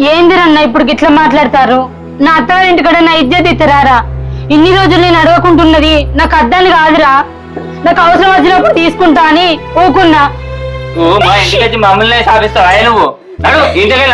ఏందిరన్నా ఇప్పుడు గిట్లా మాట్లాడతారు? నా అత్తగారి ఇంటికాడ నా ఇజ్జత్ ఇత్తరారా? ఇన్ని రోజులు నేను అడగకుంటున్నది నాకు అద్దాన్ని కాదురా, నాకు అవసరం వచ్చినప్పుడు తీసుకుంటా అని ఊకున్నా. నువ్వు మా ఇంటికి వచ్చి మమ్మల్ని సాధిస్తావా? నువ్వు నడు ఇంటికి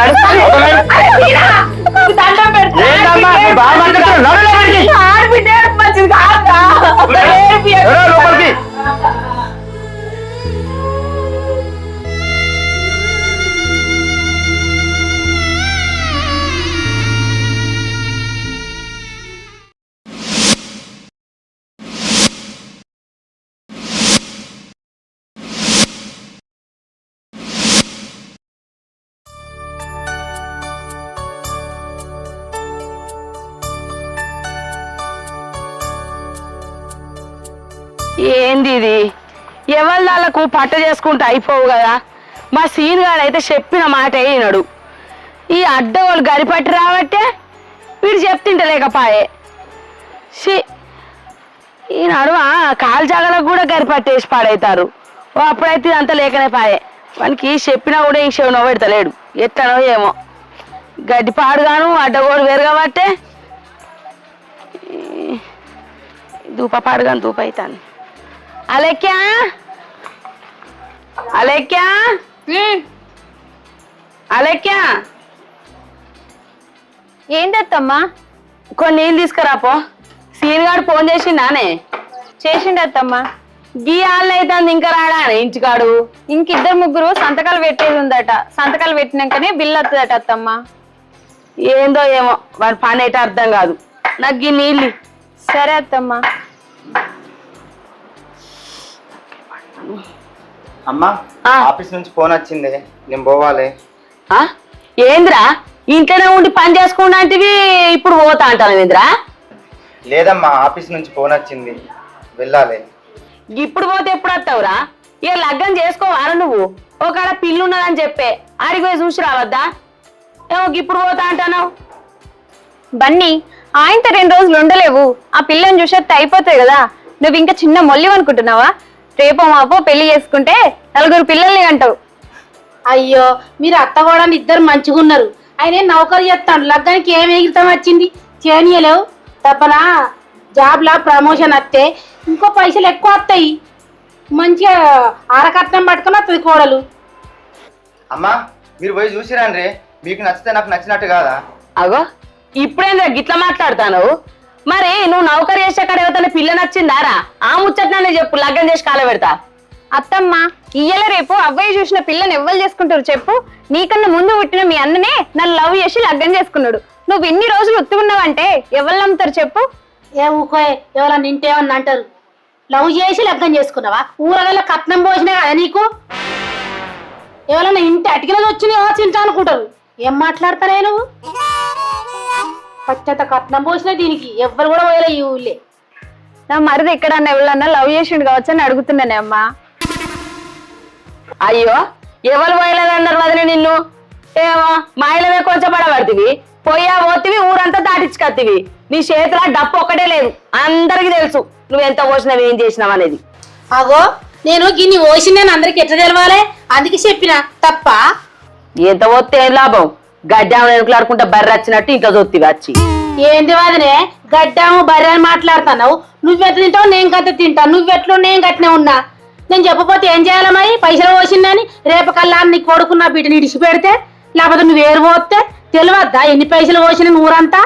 ఏంది ఇది? ఎవళ్ళకు పట్ట చేసుకుంటూ అయిపోవు కదా. మా సీన్ గాడైతే చెప్పిన మాట అయినాడు. ఈ అడ్డవాళ్ళు గరిపట్టి రాబట్టే వీడు చెప్తింటలేకపాయే. ఈ నడువ కాలు జాగలకు కూడా గరిపట్టేసి పాడవుతారు. అప్పుడైతే ఇదంతా లేకనే పాయే. వానికి చెప్పినా కూడా ఈ చెవునో పెడతలేడు. ఎట్లనో ఏమో గడ్డి పాడుగాను అడ్డగోడు వేరు కాబట్టే దూప పాడుగాను దూప అవుతాను. అలెక్యా అలెక్యా అలెక్యా, ఏంటత్తమ్మా? కొన్ని నీళ్ళు తీసుకురాపో. సీనిగాడు ఫోన్ చేసిండానే? చేసిండత్తమ్మా. గీ ఆళ్ళు అయితే ఇంకా రాడా ఇంటికాడు? ఇంకిద్దరు ముగ్గురు సంతకాలు పెట్టేది ఉందట. సంతకాలు పెట్టినాకనే బిల్లు వస్తుందట అత్తమ్మా. ఏందో ఏమో వాడి పని అయితే అర్థం కాదు. నాకు గీ నీళ్ళు. సరే అత్తమ్మా. అమ్మా, ఆఫీస్ నుంచి ఫోన్ వచ్చింది, నేను పోవాలి. ఏంద్రా ఇంట్లోనే ఉండి పని చేసుకుంటాంటివి, ఇప్పుడు పోతా అంటాను ఏంద్రా? లేదమ్మా, ఆఫీస్ నుంచి ఫోన్ వచ్చింది, వెళ్ళాలి. ఇప్పుడు పోతే ఎప్పుడు వస్తావురా? ఇక లగ్గం చేసుకోవాలా నువ్వు? ఒకడ పిల్లున్నదని చెప్పే ఆడికి పోయి చూసి రావద్దా? ఏమో ఇప్పుడు పోతా అంటాను. బన్నీ, ఆయనతో 2 రోజులు ఉండలేవు. ఆ పిల్లని చూసేస్తే అయిపోతాయి కదా. నువ్వు ఇంకా చిన్న మొల్లి అనుకుంటున్నావా? రేపో మాపో పెళ్లి చేసుకుంటే 4 పిల్లల్ని అంటావు. అయ్యో, మీరు అత్త కూడా ఇద్దరు మంచిగా ఉన్నారు. ఆయన నౌకరు చేస్తాడు, లగ్గానికి ఏం ఎగిరితం వచ్చింది? చేయనీయలేవు తప్పనా? జాబ్లా ప్రమోషన్ వస్తే ఇంకో పైసలు ఎక్కువ వస్తాయి. మంచిగా ఆరకట్నం పట్టుకొని వస్తుంది కోడలు. అమ్మా, మీరు పోయి చూసిరాండ్రే, మీకు నచ్చితే నాకు నచ్చినట్టు కాదా? అగో ఇప్పుడేంద్రా గిట్లా మాట్లాడతాను? మరి నువ్వు నౌకరు చేసే కాడ ఎవరితో పిల్ల నచ్చిందారా? ఆ ముచ్చట్నే చెప్పు, లగ్గం చేసి కాల పెడతా. అత్తమ్మ, ఇయ్యల రేపు అవ్వయ్య చూసిన పిల్లని ఎవ్వరు చేసుకుంటారు చెప్పు? నీకన్నా ముందు పుట్టిన మీ అన్ననే నన్ను లవ్ చేసి లగ్గం చేసుకున్నాడు. నువ్వు ఇన్ని రోజులు ఉత్తుకున్నావంటే ఎవరు నమ్ముతారు చెప్పు? ఏ ఊకోయే, ఎవరన్నా నింటేమన్నా అంటారు. లవ్ చేసి లగ్గం చేసుకున్నావా? ఊరగల్ల కట్నం పోసినా కదా నీకు? ఎవరన్నా ఇంటి అటికినది వచ్చి తింటా అనుకుంటారు. ఏం మాట్లాడతారే నువ్వు? పచ్చత కట్నం పోసినా దీనికి ఎవ్వరు కూడా పోయలే ఈ ఊళ్ళే. నా మరిది ఎక్కడన్నా ఎవరన్నా లవ్ చేసిండు కావచ్చు అని అడుగుతున్నానే అమ్మా. అయ్యో, ఎవరు పోయలేదన్నారు వదిలే నిన్ను? ఏమో మాయలమే కొంచెం పడబడుతుంది, పోయా పోతివి ఊరంతా దాటించుకొత్తివి. నీ చేతిలో డప్పు ఒక్కటే లేదు, అందరికి తెలుసు నువ్వు ఎంత పోసినావు ఏం చేసినావు అనేది. అగో, నేను గిన్ని పోసిందని అందరికి ఎట్లా తెలవాలి? అందుకే చెప్పిన తప్ప. ఎంత పోతే ఏం లాభం? గడ్డాము వెనుకలాడుకుంటా బర్రె వచ్చినట్టు ఇంట్లో చూత్తివి వచ్చి. ఏంది వాదనే గడ్డాము బర్రె అని మాట్లాడుతున్నావు? నువ్వెట్లా తింటావు, నేను కథ తింటా. నువ్వెట్లు నేను గట్టినే ఉన్నా. నేను చెప్పపోతే ఏం చేయాలి? మరి పైసలు పోసిందని రేపు కల్లా నీ కొడుకున్న బిడ్డని ఇడిచి పెడితే, లేకపోతే నువ్వు ఏరు పోతే తెలియద్దా ఎన్ని పైసలు పోసిన ఊరంతా?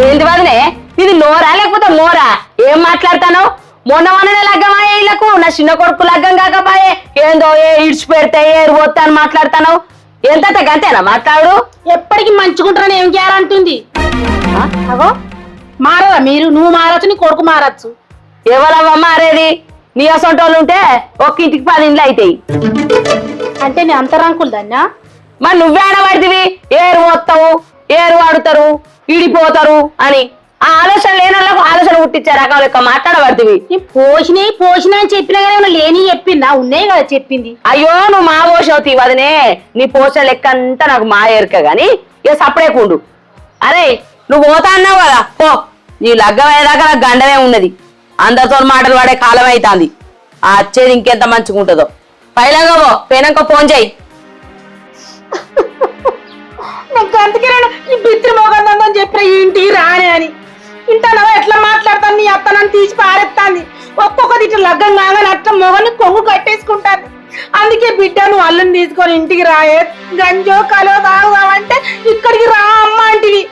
ఏంది వదిలే, ఇది నోరా లేకపోతే మోరా? ఏం మాట్లాడతాను? మొన్న మొన్ననే లగ్గమా ఇళ్లకు, నా చిన్న కొడుకు లగ్గం కాకపోయే ఏందో ఇడిచి పెడితే ఏరు పోతా అని మాట్లాడతాను. ఎంత గంతేనా మాట్లాడు? ఎప్పటికి మంచుకుంటారని ఏం చేయాలంటుంది? అగో మారదా మీరు? నువ్వు మారచ్చు, నీ కొడుకు మారచ్చు. ఎవరవ్వ మారేది? నీ అసొంటోళ్ళు ఉంటే ఒక్క ఇంటికి 10 ఇండ్లు అవుతాయి. అంటే నీ అంతరంకులు దాన్నా? మరి నువ్వే ఆడబడితివి, ఏరు పోతావు, ఏరు వాడుతారు, ఇడిపోతారు అని. ఆ ఆలోచన లేని వాళ్ళకు ఆలోచన పుట్టించే రకాల లెక్క మాట్లాడబడితివి. పోషినా అని చెప్పినా కానీ లేని చెప్పిందా? ఉన్నాయి కదా చెప్పింది. అయ్యో, నువ్వు మా పోషవుతీ వదినే. నీ పోషణ లెక్క అంతా నాకు మా ఎరుక గాని ఇక సపరేకుండు. అరే నువ్వు పోతా అన్నావు కదా, పో. నీ లగ్గం అయ్యేదాకా నాకు గండమే ఉన్నది. అందరితో మాటలు పడే కాలం అవుతుంది. ఆ వచ్చేది ఇంకెంత మంచిగా ఉంటుందో. పైలంగా పో, పోయినాక ఫోన్ చేయి. నాకు అందుకే నేను ఈ బిత్రి మోగందని చెప్పిన ఈ ఇంటికి రానే అని ఇంటానవా ఎట్లా మాట్లాడతాను నీ అత్త నన్ను తీసి పారేస్తాంది ఒక్కొక్కటి ఇట్లా లగ్గం కాగానే అట్లా మొగని కొంగు కట్టేసుకుంటాను అందుకే బిడ్డ నువ్వు అల్లుని తీసుకొని ఇంటికి రాయే గంజో కలో తాగుదామంటే ఇక్కడికి రా అమ్మ అంటివి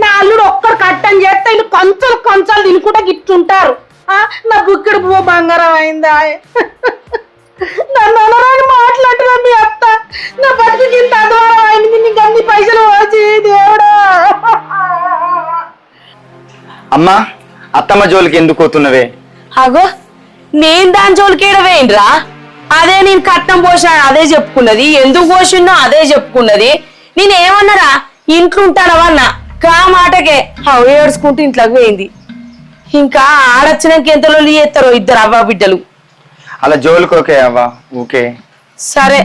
నా అల్లుడు ఒక్కడు కట్టని చేస్తే వీళ్ళు కొంచెలు తినుకుంటా గిట్టుంటారు నా బుక్కిడు పువ్వు బంగారం అయిందా నన్ను అనరాని మాట్లాడుతున్నా మీ అత్త నా బతుకు ఇంత అధ్వానం అయింది నీకు అన్ని పైసలు వచ్చి దేవుడా అమ్మా అత్తమ్మ జోలికి ఎందుకు పోతున్నవే? అగో నేను దాని జోలికేడవేంద్రా అదే నేను కట్నం పోసాను అదే చెప్పుకున్నది ఎందుకు పోసిందో అదే చెప్పుకున్నది నేనేమన్నారా ఇంట్లో ఉంటానవన్నా కా మాటకే ఏడ్చుకుంటూ ఇంట్లోకి పోయింది ఇంకా ఆడొచ్చినాక ఎంత లొల్లి చేస్తారో ఇద్దరు అవ్వ బిడ్డలు అలా జోలికోకే అవ్వ ఊకే సరే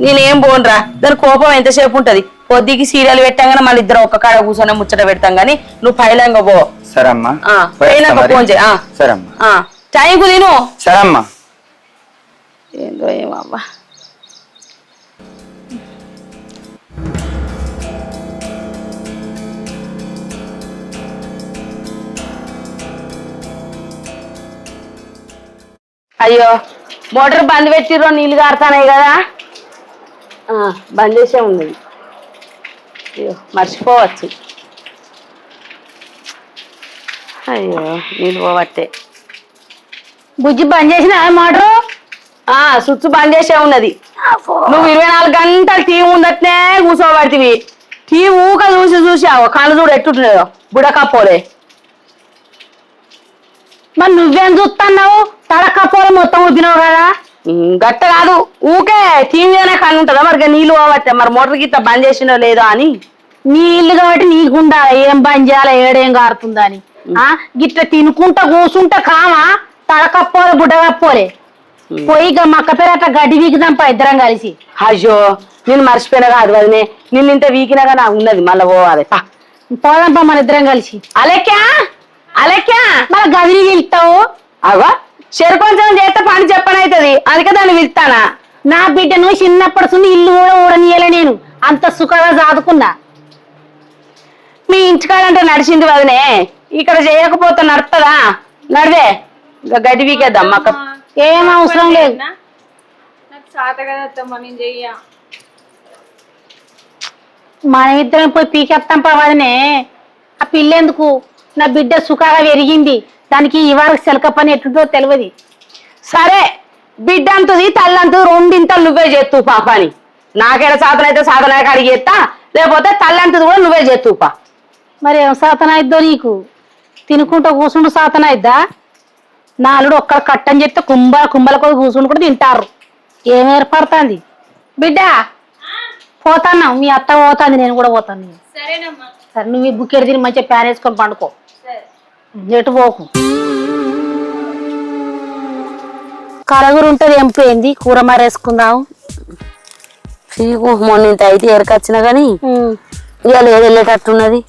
నేనేం పోన్రా దాని కోపం ఎంతసేపు ఉంటది పొద్దుకి సీరియల్ పెట్టాగానే మళ్ళీ ఇద్దరు ఒక్క కాడ కూర్చొని ముచ్చట పెడతాం గానీ నువ్వు పైలంగా పో సరే అమ్మా పైలంగా ఫోన్ చేయి సరే అమ్మా టైంకు తిను సరే అమ్మా ఏందో ఏమవ్వా అయ్యో మోటార్ బంద్ పెట్టిర్రో నీళ్ళు కారుతానాయి కదా బంద్ చేసే ఉన్నది అయ్యో మర్చిపోవచ్చు అయ్యో నీళ్ళు పోవట్టే బుజ్జి బంద్ చేసిన మోటరు స్విచ్ బంద్ చేసే ఉన్నది నువ్వు 24 గంటలు టీవీ ఉందట్నే కూర్చోబడితివి టీవీ ఊక చూసావు కళ్ళు చూడు ఎట్టుంటున్నాయో బుడకపోలే మరి నువ్వేం చూస్తున్నావు తడకపోలే మొత్తం ఉద్దినావు కదా గట్ట కాదు ఊకే టీవీ అనే కళ్ళు ఉంటుందా మరి నీళ్ళు పోవట్టే మరి మోటార్ గిట్ట బంద్ చేసినో లేదో అని నీ ఇల్లు కాబట్టి నీకుండా ఏం బంద్ చేయాలి ఏడేం కారుతుందా అని గిట్ల తినుకుంటా కూసుంటా కామా తడకపోలే బుడ్డకపోలే పోయి మక్క పేరు అట్లా గడ్డి వీకుదాంపా ఇద్దరం కలిసి అయ్యో నేను మర్చిపోయినా కాదు వదినే నిన్ను ఇంత వీకినాగా నాకు ఉన్నది మళ్ళీ పోవాలి పోదాంపా మన ఇద్దరం కలిసి అలెక్యా మళ్ళీ గదిని వెళ్తావు అగో చెరుకొంచెం చేస్తే పని చెప్పనవుతుంది అందుకే దాన్ని పిలుస్తానా నా బిడ్డను చిన్నప్పటి నుండి ఇల్లు కూడా ఊడనీయలే నేను అంత సుఖంగా సాదుకున్నా మీ ఇంటికాడంటే నడిచింది వదినే ఇక్కడ చేయకపోతే నడుతుందా నడివే గడ్డి వీకేద్దాం మాకు ఏం అవసరం లేదు నాకు సాత కదా అత్తమ్మ నేను చెయ్య మన ఇద్దరం పోయి పీకెత్తాం పవదనే ఆ పిల్లెందుకు నా బిడ్డ సుఖంగా పెరిగింది దానికి ఇవాళ సెలక పని ఎట్లుందో తెలియదు సరే బిడ్డ అంతుంది తల్లంతు రెండింతలు నువ్వే చేస్తూ పాపని నాకేడ సాధన అయితే సాధన కాడికి చేస్తా లేకపోతే తల్లంతది కూడా నువ్వే చేస్తూ పా మరి ఏం సాతన అయిద్దో నీకు తినుకుంటూ కూర్చుంటూ సాతన అయిద్దా నాలుడు ఒక్కడ కట్టని చెప్తే కుంభల కూడా కూర్చుంటూ కూడా తింటారు ఏం ఏర్పడుతుంది బిడ్డ పోతాను మీ అత్త పోతుంది నేను కూడా పోతాను సరే నువ్వు ఈ బుక్కెడు తిని మంచిగా ప్యాన్ వేసుకొని పండుకో ఎటు పోకు కలగురు ఉంటుంది ఎంపోయింది కూర మారేసుకుందాం మొన్న ఇంత అయితే ఎరకొచ్చినా కానీ ఇవాళ ఏది వెళ్ళేటట్టున్నది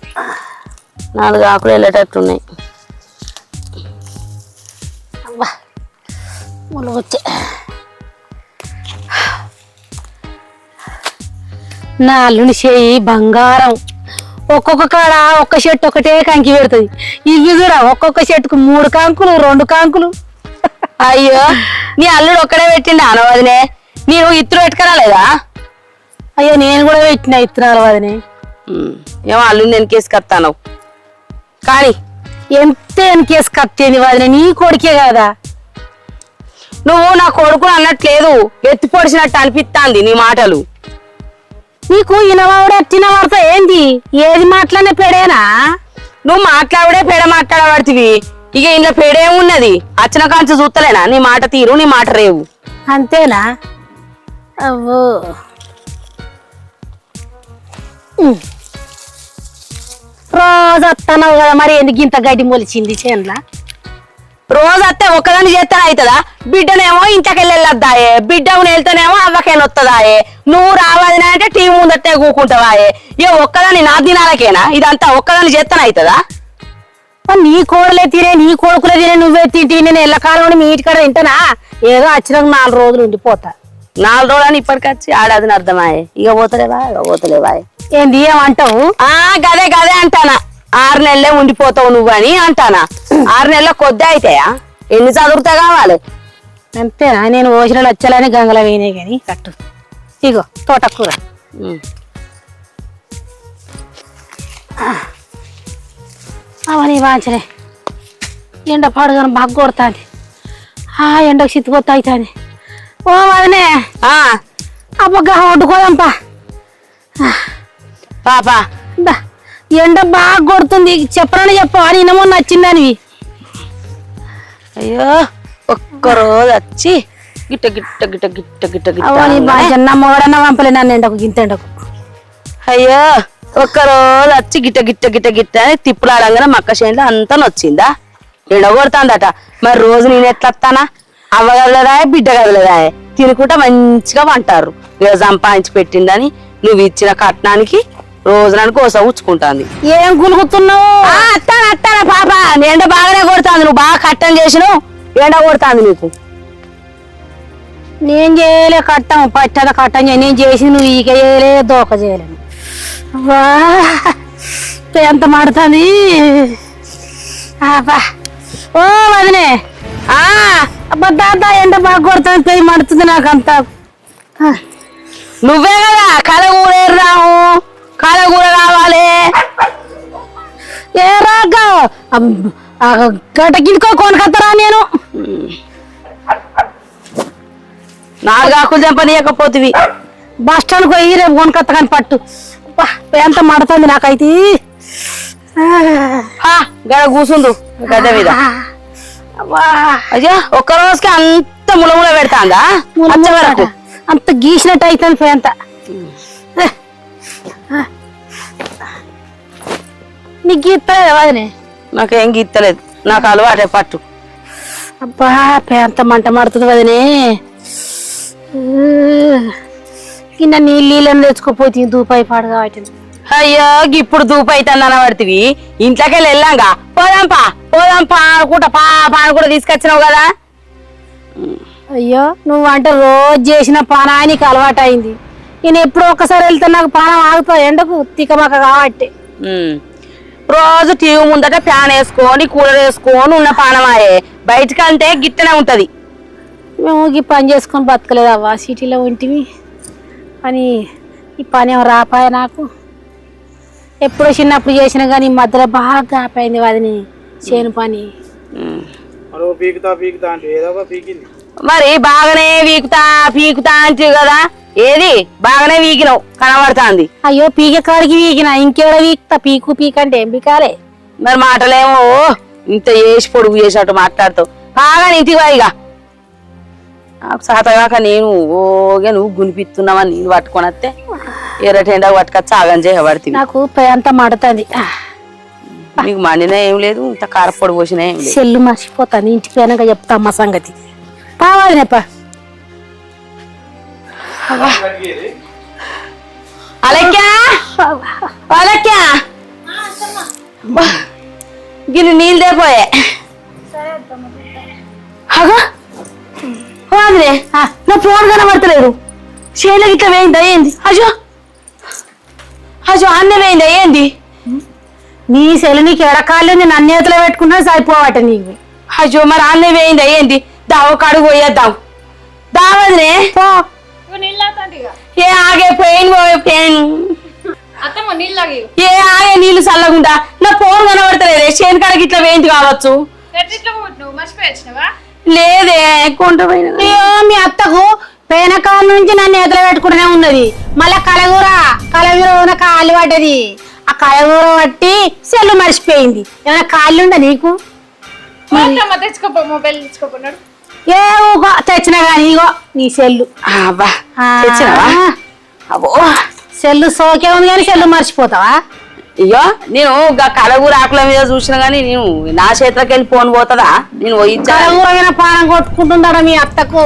4 ఆకులు వెళ్ళేటట్టున్నాయి వచ్చే నా అల్లుని చేయి బంగారం ఒక్కొక్క కాడ ఒక్క చెట్టు ఒకటే కంకి పెడుతుంది ఇవి కూడా ఒక్కొక్క చెట్టుకు 3 కాంకులు 2 కాంకులు అయ్యో నీ అల్లుడు ఒక్కడే పెట్టిండు అనవదినే నీవు ఇత్తులు పెట్టుకురాలేదా అయ్యో నేను కూడా పెట్టిన ఇత్తనాలు వదినే ఏమో అల్లుని నేను కేసుకొస్తాను కానీ ఎంత కేసు కత్తేది వదిన నీ కొడుకే కదా నువ్వు నా కొడుకుని అన్నట్లేదు ఎత్తి పొడిచినట్టు అనిపిస్తాంది నీ మాటలు నీకు ఇనవాడు తినవాడితో ఏంది ఏది మాట్లాడిన పెడేనా నువ్వు మాట్లాడే పేడ మాట్లాడబడుతుంది ఇక ఇంట్లో పేడేమున్నది అచ్చన కాంచి చూస్తలేనా నీ మాట తీరు నీ మాట రేవు అంతేనా అవ్వో రోజు వస్తున్నావు కదా మరి ఎందుకు ఇంత గడ్డి మొలిచింది చేనులా రోజు అత్తే ఒక్కదాన్ని చేస్తానే అవుతుందా బిడ్డనేమో ఇంట్లోకెళ్ళి వెళ్ళొద్దాయే బిడ్డకు వెళ్తేనేమో అవ్వకెళ్ళి వస్తుందాయే నువ్వు రావాలని అంటే టీవీ ముందట్టే కూకుంటావాయే ఇక ఒక్కదాన్ని నా దినాలకేనా ఇదంతా ఒక్కదాన్ని చేస్తానే అవుతుందా నీ కోడలే తినే నీ కొడుకులే తినే నువ్వే తింటే నేను ఎల్లకాలం మీ ఇంటికాడ తింటానా ఏదో వచ్చినాక 4 రోజులు ఉండిపోతా 4 రోజులని ఇప్పటికొచ్చి ఆడదని అర్థమాయే. ఇక పోతలేవా ఏంది ఏమంటావు? గదే గదే అంటానా. 6 నెలలే ఉండిపోతావు నువ్వు అని అంటానా. 6 నెలల కొద్ది అయితాయా? ఎన్ని చదువుతా కావాలి? అంతేనా? నేను ఓసిన లచ్చలని గంగల వేయనే గాని కట్టు. ఇగో తోటకూర. అవని వాంచనే ఎండ పాడుగాను బాగా కొడతాంది. ఎండకు చిత్తిపోతా అవుతుంది. ఓ వదనే అబ్బగా వండుకోదాంపా. పాపా ఎండ బాగా కొడుతుంది. చెప్పనని చెప్పవా? నిన్నమో నచ్చిందని. అయ్యో ఒక్కరోజు వచ్చి గిట్ట గిట్ట గిట్ట గిట్ట గిట్ట గిట్ట అవని బాగా మొగడన్నా పంపలే నన్ను ఎండకు గింత ఎండకు. అయ్యో ఒక్కరోజు వచ్చి గిట్ట గిట్ట గిట్ట గిట్ట అని తిప్పులాడంగానే మక్క చేనులో అంతా నొచ్చిందా? ఎండగొడుతుందట. మరి రోజు నేను ఎట్లా వస్తానా? అవ్వగలదా బిడ్డ కదలదా? తినుకుంటా మంచిగా వంటారు. ఇక సంపాదించి పెట్టిందని నువ్వు ఇచ్చిన కట్నానికి రోజునానికి కోసం ఉచ్చుకుంటాంది. ఏం గులుగుతున్నావు? అత్తానా పాప, ఎండ బాగానే కొడుతుంది. నువ్వు బాగా కట్టం చేసినావు, ఎండ కొడుతుంది నీకు. నేను చేయలే కట్టం, పట్టద కట్టం చేయ. నేను చేసి నువ్వు ఈక చేయలే, దోక చేయలేను. ఎంత మాడుతుంది. ఓ వదినే అబ్బా ఎండ బాగా కొడుతుంది, పెయి మడుతుంది నాకంతా. నువ్వే కదా కలగూర రావు, కలగూర కావాలి. ఏ రాగా గట్ట గిట్టుకో కొనుకత్తరా? నేను 4 ఆకులు తెంపనీయకపోతివి. బస్ స్టాండ్ పోయి రేపు కొనుకత్త కానీ పట్టు. ఎంత మడుతుంది నాకైతే. గడ కూసుందు గడ్డ మీద. అయ్యా ఒక్క రోజుకి అంత ములముల పెడతాందా? వరకు అంత గీసినట్టు అవుతుంది పోయి అంత. నీకు గీస్తలేదు వదినే? నాకేం గీత్తలేదు, నాకు అలవాటే పట్టు. అబ్బా అంత మంట మడుతుంది వదినే. కింద నీళ్ళని తెచ్చుకోపోతుంది దూపాయి పాడు కాబట్టి. అయ్యో ఇప్పుడు దూపు అవుతుంది అనబడుతుంది. ఇంట్లోకి వెళ్ళాంగా పోదాంపా అనుకుంటా పాప కూడా తీసుకొచ్చినావు కదా. అయ్యో నువ్వు అంటే రోజు చేసిన పానానికి అలవాటు అయింది. నేను ఎప్పుడు ఒక్కసారి వెళ్తే నాకు పానం ఆగుతా ఎండకు తికమక కాబట్టి. రోజు టీవీ ముందట ఫ్యాన్ వేసుకొని కూలర్ వేసుకొని ఉన్న పానమాయే. బయటకంటే గిట్టనే ఉంటది. మేము ఈ పని చేసుకొని బతకలేదు అవ్వ, సిటీలో ఉంటివి అని. ఈ పని ఏమో రాపాయ నాకు. ఎప్పుడో చిన్నప్పుడు చేసిన కానీ ఈ మధ్యలో బాగా ఆపోయింది వదిని చేను పని. మరి బాగానే పీకుతా అంటివి కదా, ఏది బాగానే వీకినావు కనబడుతుంది. అయ్యో పీక కాడికి వీకిన, ఇంకేడ వీక్తా? పీకంటే ఏం పీకాలే? మరి మాటలేమో ఇంత వేసి పొడుగు చేసినట్టు మాట్లాడుతావు. బాగా ఇంటికి వాయిగా సాతగాక నేను ఓగా నువ్వు గునిపిస్తున్నావని నేను పట్టుకొని వస్తే ఎర్రటెండా పట్టుకొచ్చి ఆగం చేయబడుతుంది. నాకు అంతా మడుతుంది. నీకు మండినా ఏం లేదు, ఇంత కారపొడి పోసినా ఏం లేదు. సెల్లు మర్చిపోతాను, ఇంటికి పోయినాక చెప్తా అమ్మ సంగతి. పావాలినేప అలక్యా గిన్నె నీళ్ళు దేపోయే. నా ఫోన్ కనబడతలేదు. చేనుకి ఇట్లా వేయిందా ఏంది? అజో అన్న వేయిందా ఏంది? నీ సెల్లు నీకు ఎడకాళ్ళు నేను అన్నేతలో పెట్టుకున్నా సరిపోవట నీకు. అజో మరి అన్న వేయిందా ఏంది? దావ కాడు పోయేద్దాం దావదే. ఏ ఆగే పెయిన్ ఏ ఆగే నీళ్ళు చల్లకుండా. నా ఫోన్ కనబడతలేదే. చేను కాడకి ఇట్లా వేయింది కావచ్చు. లేదే కొంటపోయిన. మీ అత్తకు పేనకాల నుంచి నన్ను ఎదురు పెట్టుకుంటూనే ఉన్నది. మళ్ళా కలగూర కాళ్ళు పడ్డది. ఆ కలగూర పట్టి సెల్లు మర్చిపోయింది. ఏమైనా కాళ్ళు ఉందా నీకు? ఏ ఊగో తెచ్చినా గానీ ఇగో నీ సెల్లు. సెల్లు సోకే ఉంది కానీ సెల్లు మర్చిపోతావా? ఇగో నేను కలగూర ఆకుల మీద చూసిన గానీ నేను నా చేతిలోకి వెళ్ళి ఫోన్ పోతుందా? నేను కలగూర పానం కొట్టుకుంటుందా మీ అత్తకు?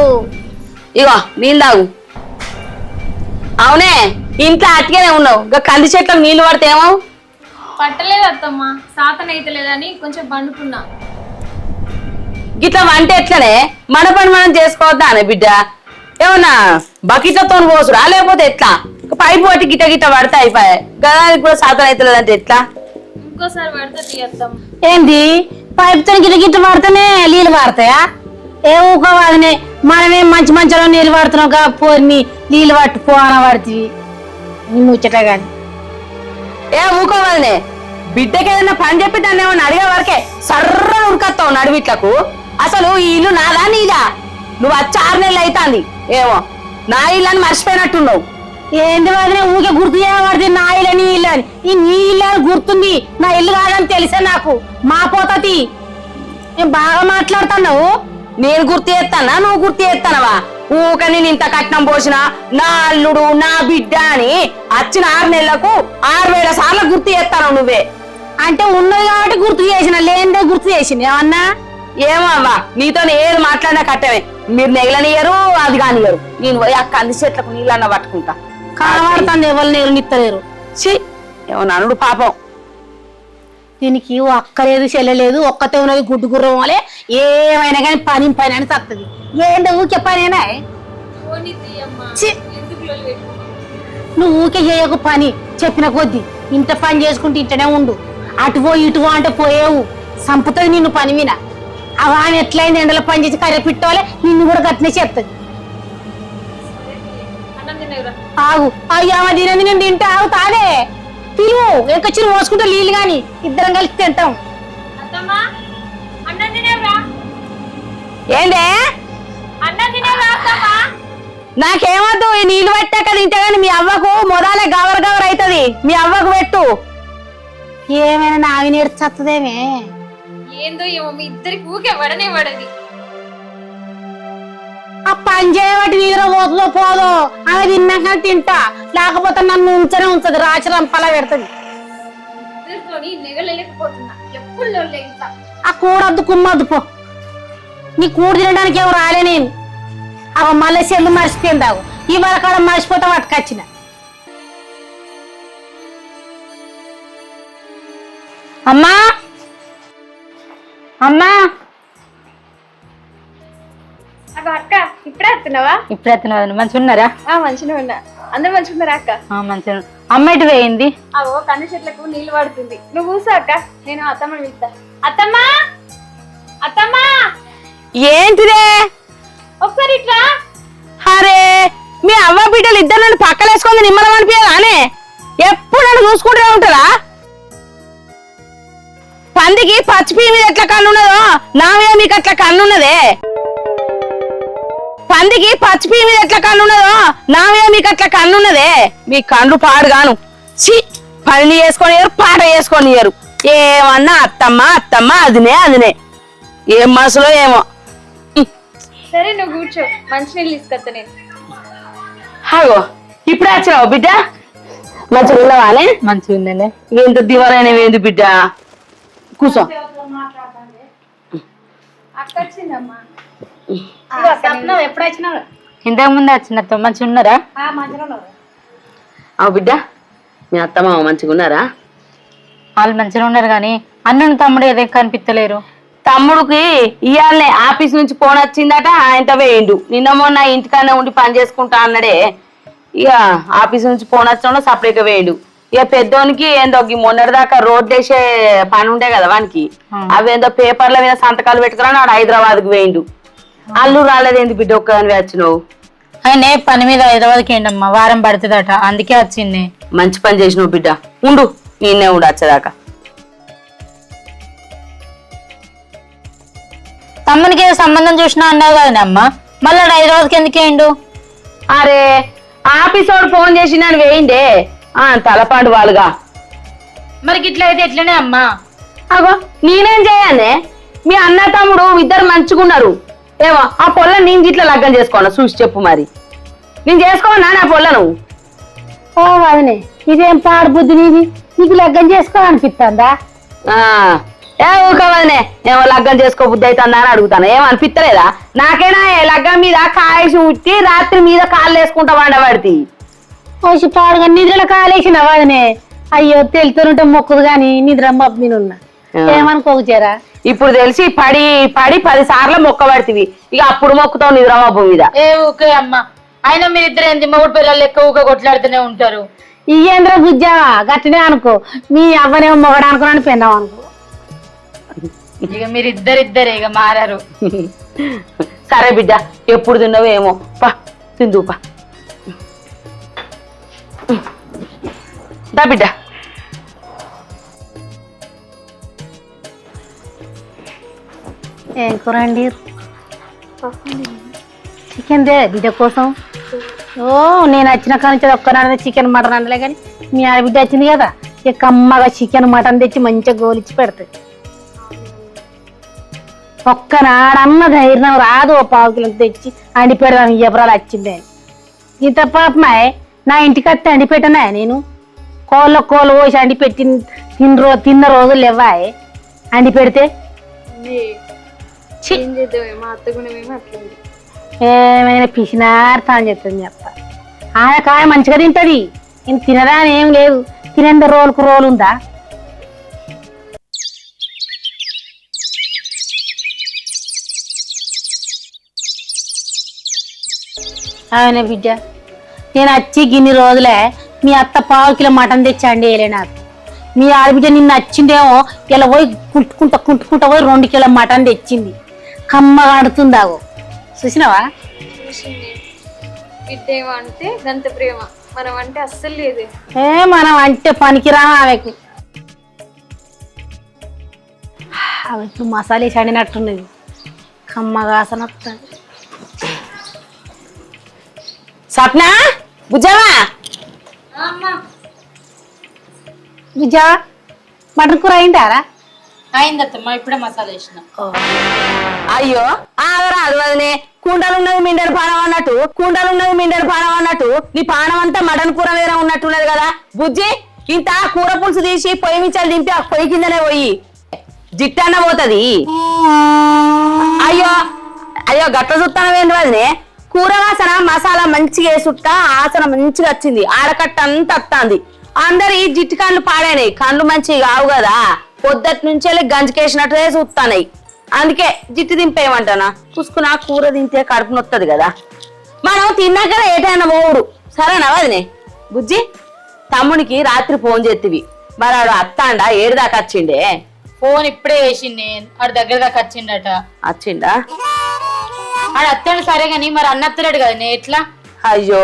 ఇగో నీళ్ళు తాగు. అవునే ఇంట్లో అట్టిగానే ఉన్నావు. కంది చెట్లకు నీళ్లు పడితే ఏమో పట్టలేదు అత్తమ్మ, సాతన అయితే లేదని కొంచెం బండుకున్నా. గిట్లా వంట ఎట్లనే మన పని మనం చేసుకోవద్దా అనే బిడ్డ? ఏమన్నా బకెట్లతో పోసురా లేకపోతే ఎట్లా పైపు పట్టి గిట్ట గిట్ట పడితే అయిపోయాయి గదానికి కూడా సాధన అవుతుంది అంటే ఎట్లా ఇంకోసారి పడితే అత్తమ్మ ఏంది పైపుతో గిట్ల గిట్ల పడితేనే నీళ్ళు పారుతాయా? ఏ ఊకోవాదనే మనమేం మంచి మంచిలో నీళ్ళు పడుతున్నావు పోని నీళ్ళు పట్టు పోన పడుతుంది నీ ముచ్చట గాని. ఏ ఊకోవాలనే బిడ్డకి ఏదైనా పని చెప్పి దాన్ని ఏమన్నా అడిగే వరకే సర్ర ఉరికొస్తావు నడివిట్లకు. అసలు ఈ ఇల్లు నాదా నీదా? నువ్వు వచ్చి 6 నెలలు అవుతాంది ఏమో నా ఇల్లు అని మర్చిపోయినట్టున్నావు. ఏంది వదిలే ఊకే గుర్తు చేయబడుతుంది నా ఇల్లు నీ ఇల్లు అని. ఈ నీ ఇల్లు అని గుర్తుంది, నా ఇల్లు కాదని తెలిసే నాకు మా పోతది. నేను బాగా మాట్లాడుతున్నావు. నేను గుర్తు చేస్తానా నువ్వు గుర్తు చేస్తానవా? ఊకని నేను ఇంత కట్నం పోసిన నా అల్లుడు నా బిడ్డ అని వచ్చిన 6 నెలలకు 6000 సార్లు గుర్తు చేస్తాను నువ్వే. అంటే ఉన్నది కాబట్టి గుర్తు చేసిన, లేనిదే గుర్తు చేసింది ఏమన్నా? ఏమో అవ్వా నీతో ఏది మాట్లాడినా కట్టమే. మీరు నెగలనియరు అది కానియరు. నేను పోయి ఆ కంది చెట్లకు నీళ్ళన్న పట్టుకుంటా. కనబడుతుంది ఎవరు నీళ్ళు నిత్తలేరు. ఛీ ఏమో నన్నుడు పాపం. దీనికి అక్కలేదు చెల్లలేదు ఒక్కతే ఉన్నది గుడ్డు గుర్రం వలే ఏమైనా కానీ పని పని అని తత్తది. ఏంటో ఊకే పనేనా? ఛీ! నువ్వు ఊకే చేయకు పని చెప్పిన కొద్ది. ఇంత పని చేసుకుంటే ఇంటనే ఉండు. అటు పో ఇటు పో అంటే పోయేవు సంపుతుంది నిన్ను పని మీద. అవా అని ఎట్లయింది ఎండలో పని చేసి కర్రె పిట్టోలే నిన్ను కూడా గట్టినే చెప్తుంది. ఆగు అయ్యామ తినది నేను తింటే ఆగు తానే పిలువు ఎక్కొచ్చి మోసుకుంటా నీళ్ళు గాని ఇద్దరం కలిసి తింటాం. ఏంటే నాకేమద్దు ఈ నీళ్ళు పెట్టాక తింటే గాని మీ అవ్వకు మొదలే గవర్ గవర్ అవుతుంది. మీ అవ్వకు పెట్టు. ఏమైనా నావి నేర్చత్తదేమే? ఏందో ఏమో మీ ఇద్దరికి ఊకే వడనే వడది. ఆ పని చేయబట్టి వీధిలో పోతుందో పోదో ఆమె తిన్నాక తింటా, లేకపోతే నన్ను ఉంచనే ఉంచదు, రాచి రంపలా పెడుతుంది. నెగలేకపోతున్నా ఎప్పుడు ఆ కూడద్దు కుమ్మద్దు పో. నీ కూడ తినడానికి ఏమో రాలే నేను. అవ మళ్ళీ చెల్లు మర్చిపోయిందావు ఈ వరకాడ మర్చిపోతా పట్టుకొచ్చిన. అమ్మా అమ్మా అక్క ఇప్పుడే వస్తున్నావా? ఇప్పుడే వస్తున్నావు. మంచిగా ఉన్నారా? మంచిగా ఉన్నా. అందరు మంచిగా ఉన్నారా అక్క? మంచిగా. అమ్మ ఇటు వేయింది. అవో కంది చెట్లకు నీళ్ళు పడుతుంది. నువ్వు కూసో అక్క, నేను అత్తమ్మని పిలుస్తా. అత్తమ్మా అత్తమ్మా ఏంటిదే? ఒకసారి ఇట్లా. అరే మీ అవ్వ బిడ్డలు ఇద్దరు నన్ను పక్కలేసుకొని నిమ్మలం అనిపించదానే? ఎప్పుడు నన్ను చూసుకుంటూనే ఉంటారా? పందికి పచ్చిపి మీద ఎట్లా కన్నున్నదో నా మీద మీకు అట్లా కన్నున్నదే. పందికి పచ్చిపి మీద ఎట్లా కన్నున్నదో నా మీద మీకు అట్లా కన్నున్నదే. మీ కన్ను పాడుగాను. ఛీ పని చేసుకొనియరు పాట చేసుకొనియరు. ఏమన్నా అత్తమ్మ అత్తమ్మ అదినే అదినే. ఏం మనసులో ఏమో. సరే నువ్వు కూర్చో, మంచినీళ్ళు తీసుకొస్తా నేను. హాగో ఇప్పుడే వచ్చినావు బిడ్డ? మంచిగా ఉన్నావానే? మంచిగా ఉందండి. ఎంత దివాలైన ఏంది బిడ్డ? కూర్చో. అక్క వచ్చిందమ్మా. ఎప్పుడు వచ్చినావు? ఇంతకు ముందు వచ్చిన మంచిగా ఉన్నారా? అవు బిడ్డ మీ అత్తమ్మ మంచిగా ఉన్నారా? వాళ్ళు మంచిగా ఉన్నారు కానీ అన్నను తమ్ముడు ఏదో కనిపించలేరు. తమ్ముడికి ఇయాలనే ఆఫీస్ నుంచి ఫోన్ వచ్చిందట, ఆయనతో వేయండు. నిన్న మొన్న ఇంటికన్నా ఉండి పని చేసుకుంటా అన్నాడే. ఇక ఆఫీస్ నుంచి ఫోన్ వచ్చిన సపరేట్ గా వేయండు. ఇక పెద్దోనికి ఏందో మొన్నటిదాకా రోడ్ వేసే పని ఉండే కదా వానికి, అవేందో పేపర్ల మీద సంతకాలు పెట్టుకురా ఆడు హైదరాబాద్ కు వేయండు. అల్లు రాలేదేంది బిడ్డ ఒక్కదాని వచ్చినావు? ఆయన పని మీద హైదరాబాద్కి ఏంటమ్మా, వారం పడుతుందట, అందుకే వచ్చింది. మంచి పని చేసినావు బిడ్డ. ఉండు నేనే ఉండు వచ్చేదాకా. తమ్మునికి ఏదో సంబంధం చూసినా అన్నావు కదనే అమ్మ, మళ్ళీ హైదరాబాద్కి ఎందుకు వేయండు? అరే ఆఫీస్ వాడు ఫోన్ చేసి నన్ను వేయిండే తలపాడు వాళ్ళుగా. మరి ఇట్లా అయితే ఎట్లనే అమ్మా? అగో నేనేం చేయాలనే? మీ అన్న తమ్ముడు ఇద్దరు మంచుకున్నారు ఏమో. ఆ పొల్ల నేను ఇట్లా లగ్గం చేసుకోనా చూసి చెప్పు. మరి నేను చేసుకోనా నా పొల్లను? ఓ వదినే ఇదేం పాడు బుద్ధి నీది, నీకు లగ్గం చేసుకోవాలనిపిస్తుందా? ఏ ఊకవదనే ఏమో లగ్గం చేసుకో బుద్ధి అవుతుందా అని అడుగుతాను. ఏమనిపిస్తలేదా? నాకైనా లగ్గం మీద కాయసి ఉట్టి రాత్రి మీద కాళ్ళు వేసుకుంటా వండబడితి. వచ్చి పాడుగా నిద్రలో కాలేసిన వదినే. అయ్యో తెలుతుంటే మొక్కుదు గాని నిద్ర మబ్బు మీద ఉన్నా. ఏమనుకోకు చేరా. ఇప్పుడు తెలిసి పడి పడి 10 సార్లు మొక్కబడితివి ఇక అప్పుడు మొక్కుతావు నిద్రమాపు మీద. ఏ ఊకే అమ్మ, అయినా మీరిద్దరు ఏంది మొగుడు పిల్లలు లెక్క ఊక కొట్లాడుతూనే ఉంటారు. ఈ ఏంద్ర బుజ్జా గట్టినే అనుకో, మీ అవ్వనేమో మొగడు అనుకున్నాను పెన్నాం అనుకో. ఇక మీరిద్దరిద్దరే ఇక మారారు. సరే బిడ్డ, ఎప్పుడు తిన్నావు ఏమో, పా తిందు పా. దా బిడ్డ. ఏం కూర అండి? చికెన్ దే బిడ్డ కోసం. ఓ నేను వచ్చిన కానించి ఒక్కనాడు చికెన్ మటన్ అనలే కానీ మీ ఆడబిడ్డ వచ్చింది కదా, ఇక అమ్మగా చికెన్ మటన్ తెచ్చి మంచిగా గోలిచ్చి పెడతాయి. ఒక్కనాడన్న ధైర్యం రాదు, ఓ 1/2 కిలో తెచ్చి అండి పెడదాం ఎపరాలు వచ్చింది అని. ఇంత పాపమాయ్ నా ఇంటికి వస్తే అండి పెట్టనా నేను? కోళ్ళు పోసి అండి పెట్టి తిన్న రోజులు లేవాయే అండి పెడితే. ఏమైనా పిసినార్తా అని చెప్తుంది చెప్తా. ఆయన కాయ మంచిగా తింటది, నేను తినదా అని ఏం లేదు. తినేంత రోలుకు రోలు ఉందా? ఆయన బిడ్డ నేను వచ్చి గిన్ని రోజులే మీ అత్త 1/2 కిలో మటన్ తెచ్చండి వేయలే నాకు. మీ ఆడబిడ్డ నిన్న వచ్చిందేమో ఇలా పోయి కుంటుకుంటా పోయి 2 కిలో మటన్ తెచ్చింది. కమ్మగా ఆడుతుందాగో చూసినావా? అంటే గంత ప్రేమ, మనం అంటే అస్సలు లేదు. మనం అంటే పనికిరామా ఆమెకు. ఆమె ఇప్పుడు మసాలా వేసి అండినట్టున్నది, కమ్మగా ఆసన వస్తుంది. స్వప్న, బుజ్జవా బుజ్జా మటన్ కూర అయిందారా? అయిందత్తమ్మ, ఇప్పుడే మసాలా వేసిన. అయ్యో ఆగరాదు వదినే, కుండలు ఉన్నది మిండెడు పానం అన్నట్టు నీ పానం అంతా మటన్ కూర మీద ఉన్నట్టున్నది కదా. బుజ్జి ఇంత కూర పులుసు తీసి పొయ్యి మించాలు దింపి ఆ పొయ్యి కిందనే పోయి జిట్టన్న పోతుంది. అయ్యో అయ్యో గట్ల చూస్తానవేంటి వదినే, కూర వాసన మసాలా మంచిగా వేసుట్ట ఆసన మంచిగా వచ్చింది, ఆడకట్ట అంత వస్తుంది. అందరు ఈ జిట్టు కళ్ళు పాడైనాయి, కళ్ళు మంచిగా కావు కదా, పొద్దుటి నుంచే గంజకేసినట్టే చూస్తానాయి. అందుకే జిట్టు దింపేయమంటానా, చూసుకున్నా కూర తింటే కడుపు నొత్తది కదా. మనం తిన్నాక ఏటైనా పోవుడు సరేనా వదినే. బుజ్జి తమ్మునికి రాత్రి ఫోన్ చేతివి, మరి ఆడు అత్తాండా ఏడు దాకా వచ్చిండే? ఫోన్ ఇప్పుడే వేసింది, ఆడు దగ్గర దాకా వచ్చిండట. వచ్చిండా? ఆడు అత్తాడు సరే గాని మరి అన్నత్తలేడు కదా, నేను ఎట్లా? అయ్యో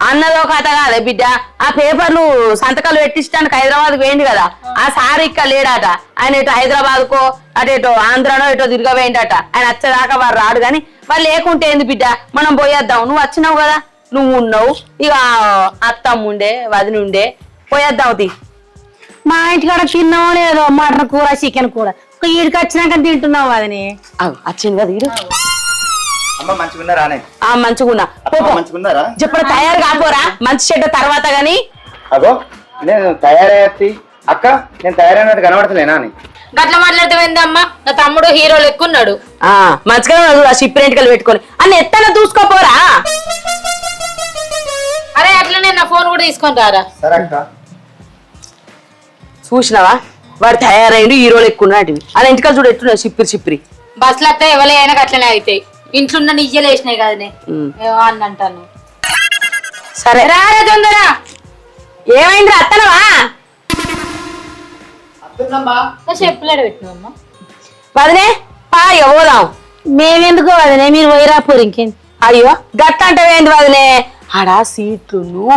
అన్నదో కథ కాదే బిడ్డ, ఆ పేపర్లు సంతకాలు పెట్టించడానికి హైదరాబాద్ పోయింది కదా, ఆ సార్ ఇక్కడ లేడాట. ఆయన ఇటు హైదరాబాద్ కో అటేటో ఆంధ్రానో ఎటో తిరగవేయండట. ఆయన వచ్చేదాకా వారు రాడు గాని, వాళ్ళు లేకుంటే ఏంది బిడ్డ, మనం పోయేద్దాం. నువ్వు వచ్చినావు కదా, నువ్వు ఉన్నావు, ఇక అత్తమ్ముండే వదిన ఉండే, పోయేద్దాం. మా ఇంటికాడ తిన్నావో లేదో మటన్ కూర చికెన్ కూర, ఈడికి వచ్చినాక తింటున్నావు అదని. వచ్చింది కదా ఈడు. అమ్మ మంచిగున్నారా? మంచిగున్నా, మంచిగున్నారా? చెప్పడం తయారు కాపోరా, మంచి చెడ్డ తర్వాత గాని. అగో నేను తయారయ్యి అక్క, నేను తయారైనట్టు కనబడతలేనా అని గట్ల మాట్లాడుతావేందమ్మా, నా తమ్ముడు హీరో లెక్కున్నాడు. మంచిగా షిప్రెంటికలు పెట్టుకొని అన్ని ఎత్తన చూసుకోపోరా. అరే అట్లనే నా ఫోన్ కూడా తీసుకొని రారా. సరే అక్క. చూసినావా వాడు తయారైండు, హీరోలు ఎక్కున్నాటివి. అలా ఇంటికాడ చూడు ఎట్టున్నా చిప్పిరి. బస్సులు వస్తే ఎవరైనా అట్లనే అవుతాయి, ఇంట్లో ఉన్న నిజలు వేసినాయి కదనే అని అంటాను. సరే రారా తొందర. ఏమైంది అత్తనవా? చెప్పులేడు పెట్టినమ్మా. వదినే పా పోదాం. మేమెందుకో వదినే, మీరు పోయిరాపోరు ఇంకేంది. అయ్యో గట్ట అంటవేంది వదినే, ఆడ సీట్లు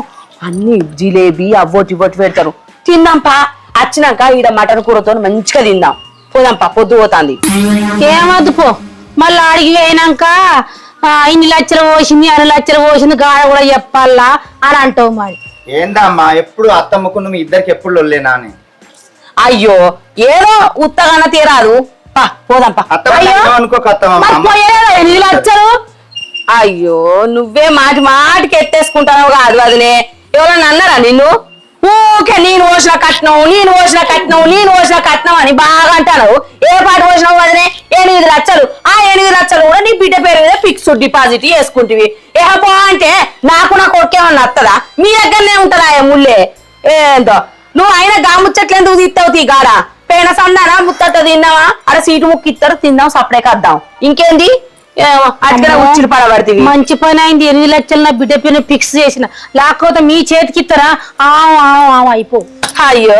అన్ని జిలేబీ అవ్వొట్టి పెడతారు, తిందాం పా. వచ్చినాక ఈడ మటన్ కూరతో మంచిగా తిందాం, పోదాంపా పొద్దు పోతాంది. ఏమద్దు పో, మళ్ళీ అడిగి అయినాక ఇన్ని లక్షలు పోసింది 6 లక్షలు పోసింది గాడ కూడా చెప్పాలా అని అంటావు. మరి ఏందమ్మా ఎప్పుడు అత్తమ్మకు మీ ఇద్దరికి ఎప్పుడు లొల్లేనా అని? అయ్యో ఏదో ఉత్తగాన తీరాదు, పా పోదాంపా. అనుకోక అత్తమ్మ. 8 లక్షలు అయ్యో నువ్వే మాటికి ఎత్తేసుకుంటావు కాదు వదినే. ఎవరన్నా అన్నారా నిన్ను? ఊకే నేను పోసిన కట్నం అని బాగా అంటాను. ఏ పాట పోసినావు వదినే? 8 లక్షలు. ఆ 8 లక్షలు కూడా నీ బిడ్డ పేరు మీద ఫిక్స్డ్ డిపాజిట్ చేసుకుంటివి. ఏహపో అంటే నా కొడుకేమన్నా వస్తుందా? మీ దగ్గరనే ఉంటుందా ముళ్ళే? ఏందో నువ్వు అయినా గాముచ్చట్లు ఎందుకు తీస్తావు? తీ గాడ పేన సందానా ముత్తట తిన్నావా అక్కడ సీటు ముక్కు ఇస్తారు తిందాం సపడే కద్దాం ఇంకేంది అక్కడ ఉచ్చిరి పడబడుతుంది మంచి పని అయింది 8 లక్షలు నా బిడ్డ పైన ఫిక్స్ చేసిన లేకపోతే మీ చేతికి ఇస్తారా అయిపో అయ్యో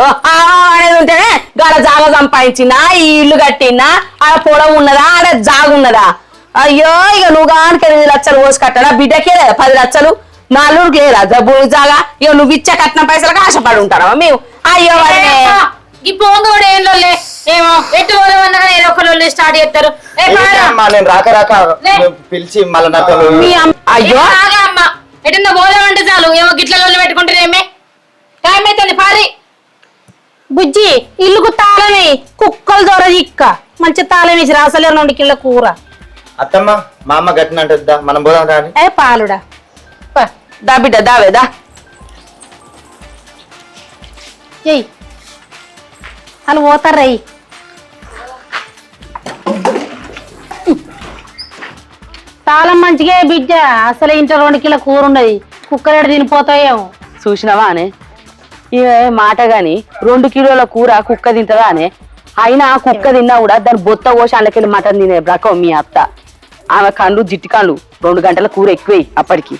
అనేది ఉంటేనే గాడ జాగ సంపాదించినా ఈ ఇల్లు కట్టినా ఆడ పొడవు ఉన్నదా ఆడ జాగున్నదా అయ్యో ఇక నువ్వు గానికి 8 లక్షలు పోసి కట్టడా బిడ్డకే లేదా 10 లక్షలు నా అల్లుడికి లేదా జబ్బు జాగా ఇక నువ్వు ఇచ్చే కట్టిన పైసలకు ఆశపడి ఉంటారా మేము అయ్యో ఈ పోంగ కూడా ఏం లొల్లే ఏమో ఎటు పోదామన్నా కానీ ఏదో ఒక లొల్లి స్టార్ట్ చేస్తారు నేను రాక రాక పిలిచి మళ్ళీ నాకు అయ్యో అమ్మ ఎటన్నా పోదామంటే చాలు ఏమో గిట్ల లొల్లి పెట్టుకుంటారేమే టైం అవుతుంది పారి బుజ్జి ఇల్లుకు తాళమే కుక్కలు దొర ఇక్క మంచి తాళం వేసి రాసలేరు 2 కిలో కూర అత్తమ్మ మా అమ్మ గట్టిన అంటుందా మనం పోదాం రాని ఏ పాలుడా దా బిడ్డ దావేదా చెయ్యి వాళ్ళు పోతారయ్యి తాళం మంచిగా బిడ్డ అసలు ఇంట్లో 2 కిలో కూర ఉన్నది కుక్కలేడు తినిపోతాయేమో చూసినావా అనే ఇవే మాట గాని 2 కిలోల కూర కుక్క తింటదా అనే అయినా కుక్క తిన్నా కూడా దాని బొత్త కోసి అందుకెళ్ళి మటన్ తినే బ్రకం మీ అత్త ఆమె కండ్లు జిట్టి కండ్లు 2 గంటల కూర ఎక్కువై అప్పటికి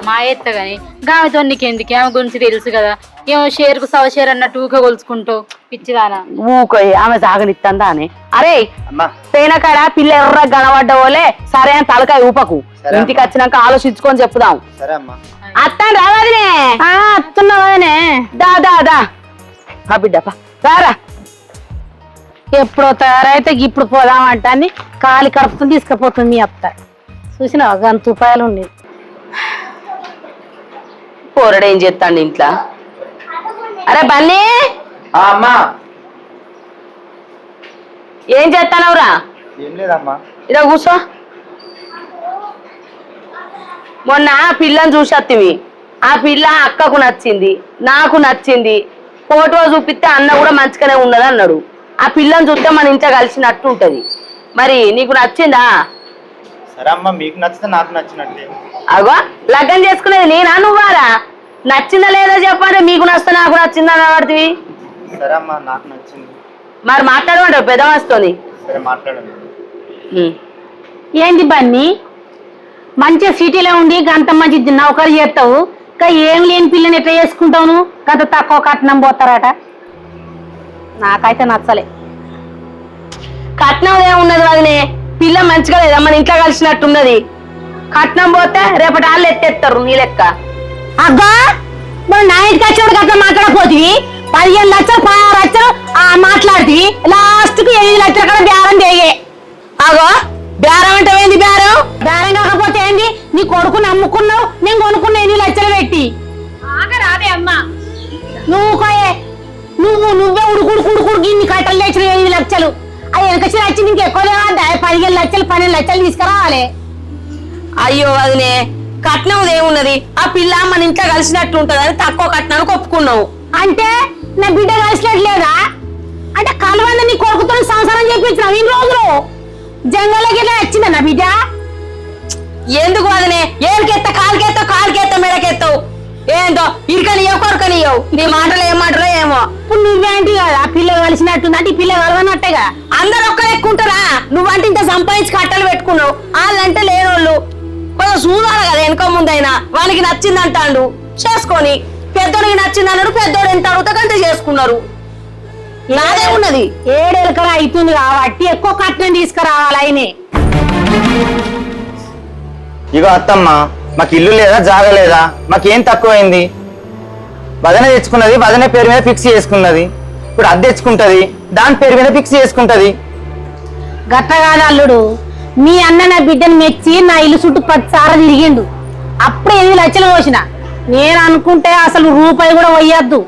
మా ఎత్త గాని గామెతో నీకెందుకు ఆమె గురించి తెలుసు కదా ఏమో షేర్కు సవ షేర్ అన్నట్టు ఊక కొలుచుకుంటూ పిచ్చిదానా ఊకో ఆమె సాగనిత్తందా అని అరే అమ్మా పేనకాడ పిల్ల ఎర్ర గనబడ్డ వాళ్ళే సరే అని తలకాయ ఊపకు ఇంటికి వచ్చినాక ఆలోచించుకొని చెప్పుదాం సరే అమ్మా అత్తాను రావాదినే అత్తున్నావానే దా దా దా ఆ బిడ్డప్ప రారా ఎప్పుడో తయారైతే ఇప్పుడు పోదామంటాన్ని కాలి కడుపుతుంది తీసుకుపోతుంది మీ అత్త చూసినావా 100 రూపాయలు ఉన్నాయి పోరడు ఏం చేస్తాండి ఇంట్లో అరే బన్నీ అమ్మా ఏం చేస్తానవురా ఏం లేదమ్మా ఇలా కూర్చో మొన్న పిల్లని చూసత్తివి ఆ పిల్ల అక్కకు నచ్చింది నాకు నచ్చింది ఫోటో చూపిస్తే అన్న కూడా మంచిగానే ఉన్నది అన్నాడు ఆ పిల్లని చూస్తే మన ఇంట్లో కలిసినట్టు ఉంటది మరి నీకు నచ్చిందా సరే అమ్మా మీకు నచ్చితే నాకు నచ్చినట్టే అగో లగ్గం చేసుకునేది నేనా నువ్వారా నచ్చిందా లేదా చెప్పండి మీకు నచ్చితే నాకు నచ్చిందా అనబడుతుంది సరే అమ్మా నాకు నచ్చింది మరి మాట్లాడమంటారు పెద్ద మస్తోని సరే మాట్లాడండి ఏంది బన్నీ మంచిగా సిటీలో ఉండి గంత మంచి నౌకరు చేస్తావు ఇంకా ఏం లేని పిల్లని ఎట్లా చేసుకుంటావు నువ్వు గంత తక్కువ కట్నం పోతారట నాకైతే నచ్చలే కట్నం ఏమున్నది వదినే పిల్ల మంచిగా లేదా మన ఇంట్లో కలిసినట్టున్నది కట్నం పోతే రేపటి వాళ్ళు ఎత్తేస్తారు నీ లెక్క అబ్బా మరి నా ఇంటికి వచ్చినప్పుడు అట్లా మాట్లాడకపోతుంది 15 లక్షలు 16 లక్షలు మాట్లాడుతుంది లాస్ట్ కు 8 లక్షల కూడా బేరం చేయే అగో బేరం అంటే ఏంది బేరం బేరం కాకపోతే ఏంది నీ కొడుకుని అమ్ముకున్నావు నేను కొనుక్కున్న 8 లక్షలు పెట్టి ఆగరాదే అమ్మా నువ్వు కోయే నువ్వే ఉడుకుడుకుడుకుడికి ఇన్ని కట్టలు తెచ్చిన 8 లక్షలు అవి వెనకచ్చి వచ్చి నీకు ఎక్కువ 15 లక్షలు 12 లక్షలు తీసుకురావాలి అయ్యో వదినే కట్నం ఏమున్నది ఆ పిల్ల మన ఇంట్లో కలిసినట్టు ఉంటదని తక్కువ కట్నానికి ఒప్పుకున్నావు అంటే నా బిడ్డ కలిసినట్లేదా అంటే కలవంద నీ కొడుకుతో సంసారం చేపించినావు 2 రోజులు జంగల్లోకి ఎట్లా వచ్చిందా నా బిడ్డ ఎందుకు వదినే కాలుకెత్తావు మెడకెత్తావు ఏందో ఇరుకనియవు కొరకనియవు నీ మాటలు ఏం మాటలో ఏమో ఇప్పుడు నువ్వేంటి కదా పిల్ల కలిసినట్టుంది అంటే ఈ పిల్ల కలవనట్టేగా అందరు ఒక్క ఎక్కుంటారా నువ్వంటే ఇంత సంపాదించి కట్టలు పెట్టుకున్నావు వాళ్ళంటే లేనోళ్ళు కొంచెం చూడాలి కదా వెనక ముందైనా వానికి నచ్చింది అంటాడు చేసుకొని పెద్దోడికి నచ్చింది అన్నాడు పెద్దోడు ఎంత అడుగుతా కంటే చేసుకున్నారు నాదే ఉన్నది 7 ఎలకలు అవుతుంది కాబట్టి ఎక్కువ కట్నం తీసుకురావాలి ఆయనే ఇగో అత్తమ్మ మాకు ఇల్లు లేదా జాగ లేదా మాకేం తక్కువైంది వదన తెచ్చుకున్నది వదన పేరు మీద ఫిక్స్ చేసుకున్నది ఇప్పుడు అది తెచ్చుకుంటది దాని పేరు మీద ఫిక్స్ చేసుకుంటది గట్టగాడు అల్లుడు మీ అన్న నా బిడ్డను మెచ్చి నా ఇల్లు చుట్టూ 10 సార్లు తిరిగిండు అప్పుడు 8 లక్షలు పోసిన నేను అనుకుంటే అసలు రూపాయి కూడా పోయొద్దు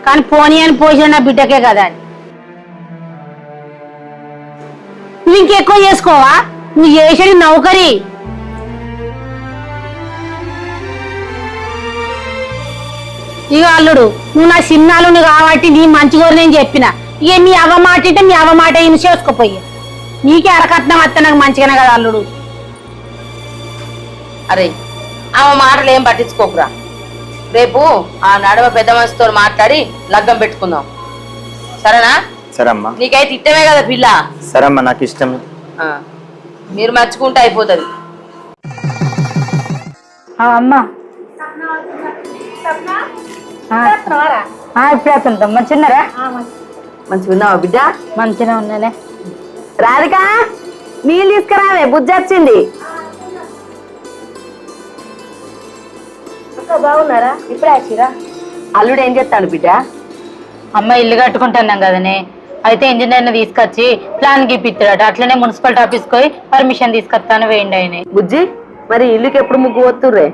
కానీ పోనీ అని పోసిన నా బిడ్డకే కదా అని నువ్వు ఇంకెక్కువ చేసుకోవా నువ్వు చేసేది నౌకరి ఇక అల్లుడు నువ్వు నా చిన్నాలుని కాబట్టి నీ మంచి కోరి నేను చెప్పిన ఇక మీ అవ్వ మాట అంటే మీ అవ్వ మాట ఇన్ని చేసుకోపోయి నీకే అరకట్నం వస్తే నాకు మంచిగానే కదా అల్లుడు అరే ఆమె మాటలు ఏం పట్టించుకోకురా రేపు ఆ నడవ పెద్ద మనిషితో మాట్లాడి లగ్గం పెట్టుకుందాం సరేనా? సరే అమ్మా. నీకైతే ఇష్టమే కదా పిల్ల. సరే అమ్మా, నాకు ఇష్టం. మీరు మర్చుకుంటే అయిపోతుంది. అమ్మా ఇప్పుడు వస్తుంటాం. మంచిన్నారా? మంచిగా ఉన్నావా బిడ్డ? మంచిగా ఉన్నానే. రాధిక నీళ్ళు తీసుకురావే, బుజ్జి వచ్చింది. బాగున్నారా? ఇప్పుడే వచ్చిరా? అల్లుడు ఏం చేస్తాడు బిడ్డ? అమ్మ ఇల్లు కట్టుకుంటున్నాం కదనే, అయితే ఇంజనీర్ని తీసుకొచ్చి ప్లాన్ గీపిస్తాడట. అట్లనే మున్సిపాలిటీ ఆఫీస్కి పోయి పర్మిషన్ తీసుకొస్తాను వేయండి ఆయన. బుజ్జి మరి ఇల్లుకి ఎప్పుడు ముగ్గు వస్తుర్రే?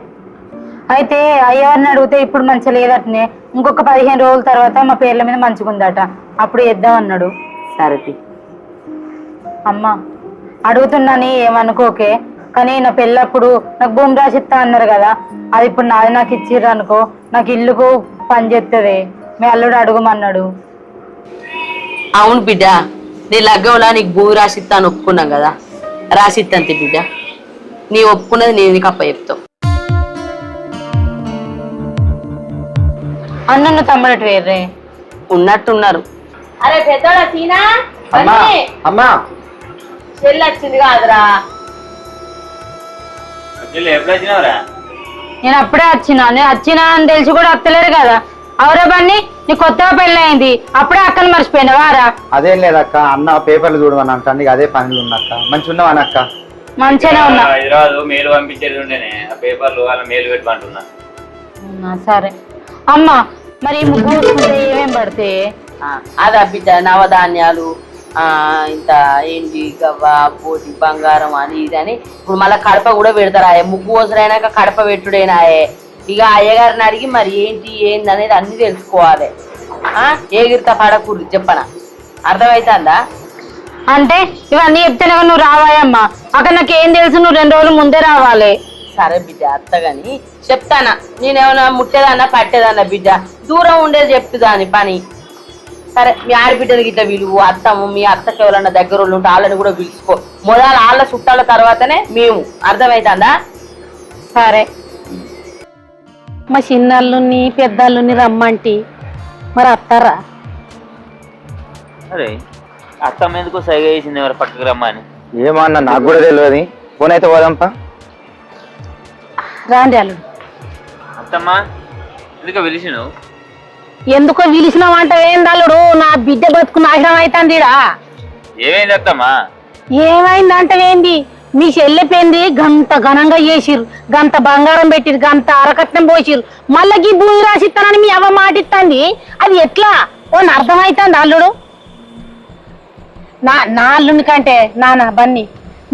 అయితే అయ్యవారిని అడిగితే ఇప్పుడు మంచిగా లేదటనే, ఇంకొక 15 రోజుల తర్వాత మా పేర్ల మీద మంచిగా ఉందట, అప్పుడు వేద్దాం అన్నాడు. సరే అమ్మ అడుగుతున్నాని ఏమనుకోకే, కానీ నా పెళ్ళప్పుడు నాకు భూమి రాసిస్తా అన్నారు కదా, అది ఇప్పుడు నాది నాకు ఇచ్చిర్రు అనుకో, నాకు ఇల్లుకు పని చేస్తుంది. మీ అల్లుడు అడుగుమన్నాడు. అవును బిడ్డ, నీ లగ్గంలా నీకు భూమి రాసిస్తాను ఒప్పుకున్నాం కదా, రాసిత్తంతే బిడ్డ. నీ ఒప్పుకున్నది నేను నీకు అప్ప చెప్తావు. అన్నను తమ్ముడటు వేర్రే ఉన్నట్టున్నారు. అరే పెద్దోడా సీనా, అమ్మా చెల్లి వచ్చింది కాదురా. ఎప్పుడు వచ్చినావురా? నేను అప్పుడే వచ్చినా అని తెలిసి కూడా వస్తలేరు కదా. అవరే బండి, నీ కొత్తగా పెళ్ళయింది, అప్పుడే అక్కని మర్చిపోయినావా రా? అదేం లేదక్క, అన్న పేపర్లు చూడమని అంటాను, అదే పనులు ఉన్నక్క. మంచిగా ఉన్నావనక్క? మంచిగానే ఉన్నా. హైదరాబాద్ మేలు పంపించేది ఉండేనే, ఆ పేపర్లు వాళ్ళ మేలు పెట్టమంటున్నా. సరే అమ్మ, మరి ముగ్గు ఏమేం పడితే? అదా బిడ్డ, నవధాన్యాలు, ఇంత ఏంటి గవ్వ, పోటీ, బంగారం అని ఇది అని. ఇప్పుడు మళ్ళీ కడప కూడా పెడతారాయే, ముగ్గు ఓసరైనాక కడప పెట్టుడేనాయే. ఇక అయ్యగారిని అడిగి మరి ఏంది అనేది అన్ని తెలుసుకోవాలి. ఏగిరిత పడకూడదు చెప్పనా, అర్థమవుతుందా? అంటే ఇవన్నీ చెప్తేనే నువ్వు రావాయమ్మా, అక్కడ నాకేం తెలుసు, నువ్వు 2 రోజులు ముందే రావాలి. సరే బిడ్డ అత్తగాని చెప్తానా, నేనేమన్నా ముట్టేదన్నా పట్టేదన్నా బిడ్డ, దూరం ఉండేది చెప్తుందాని పని. సరే మీ ఆడబిడ్డలకి ఇట్లా విలువ, అత్తము మీ అత్తకి ఎవరన్నా దగ్గర వాళ్ళు ఉంటే వాళ్ళని కూడా పిలుచుకో. మొదలు వాళ్ళ చుట్టాల తర్వాతనే మేము, అర్థమవుతుందా? సరే. మా చిన్నల్లుని పెద్దల్లుని రమ్మంటి మరి అత్తారా? అరే అత్తమ్మ ఎందుకు సైగ చేసింది ఎవరు పక్కకు రమ్మని? ఏమో అన్న, నాకు కూడా తెలియదు. ఫోన్ అయితే పోదాంపా. రాండి అల్లుడు. అత్తమ్మ ఎందుకు పిలిచినావు? ఎందుకో పిలిచినావంట ఏంది అల్లుడు? నా బిడ్డ బతుకు నాశనం అవుతుందిరా. ఏమైంది అత్తమ్మ? ఏమైందంటే ఏంది, మీ చెల్లెపోయింది గంత ఘనంగా చేసిర్రు, గంత బంగారం పెట్టిరు, గంత అరకట్నం పోసిర్రు, మళ్ళీ ఈ భూమి రాసిస్తానని మీ అవ్వ మాటిస్తుంది. అది ఎట్లా ఓ అర్థమవుతుంది అల్లుడు? నా అల్లుని కంటే బన్నీ,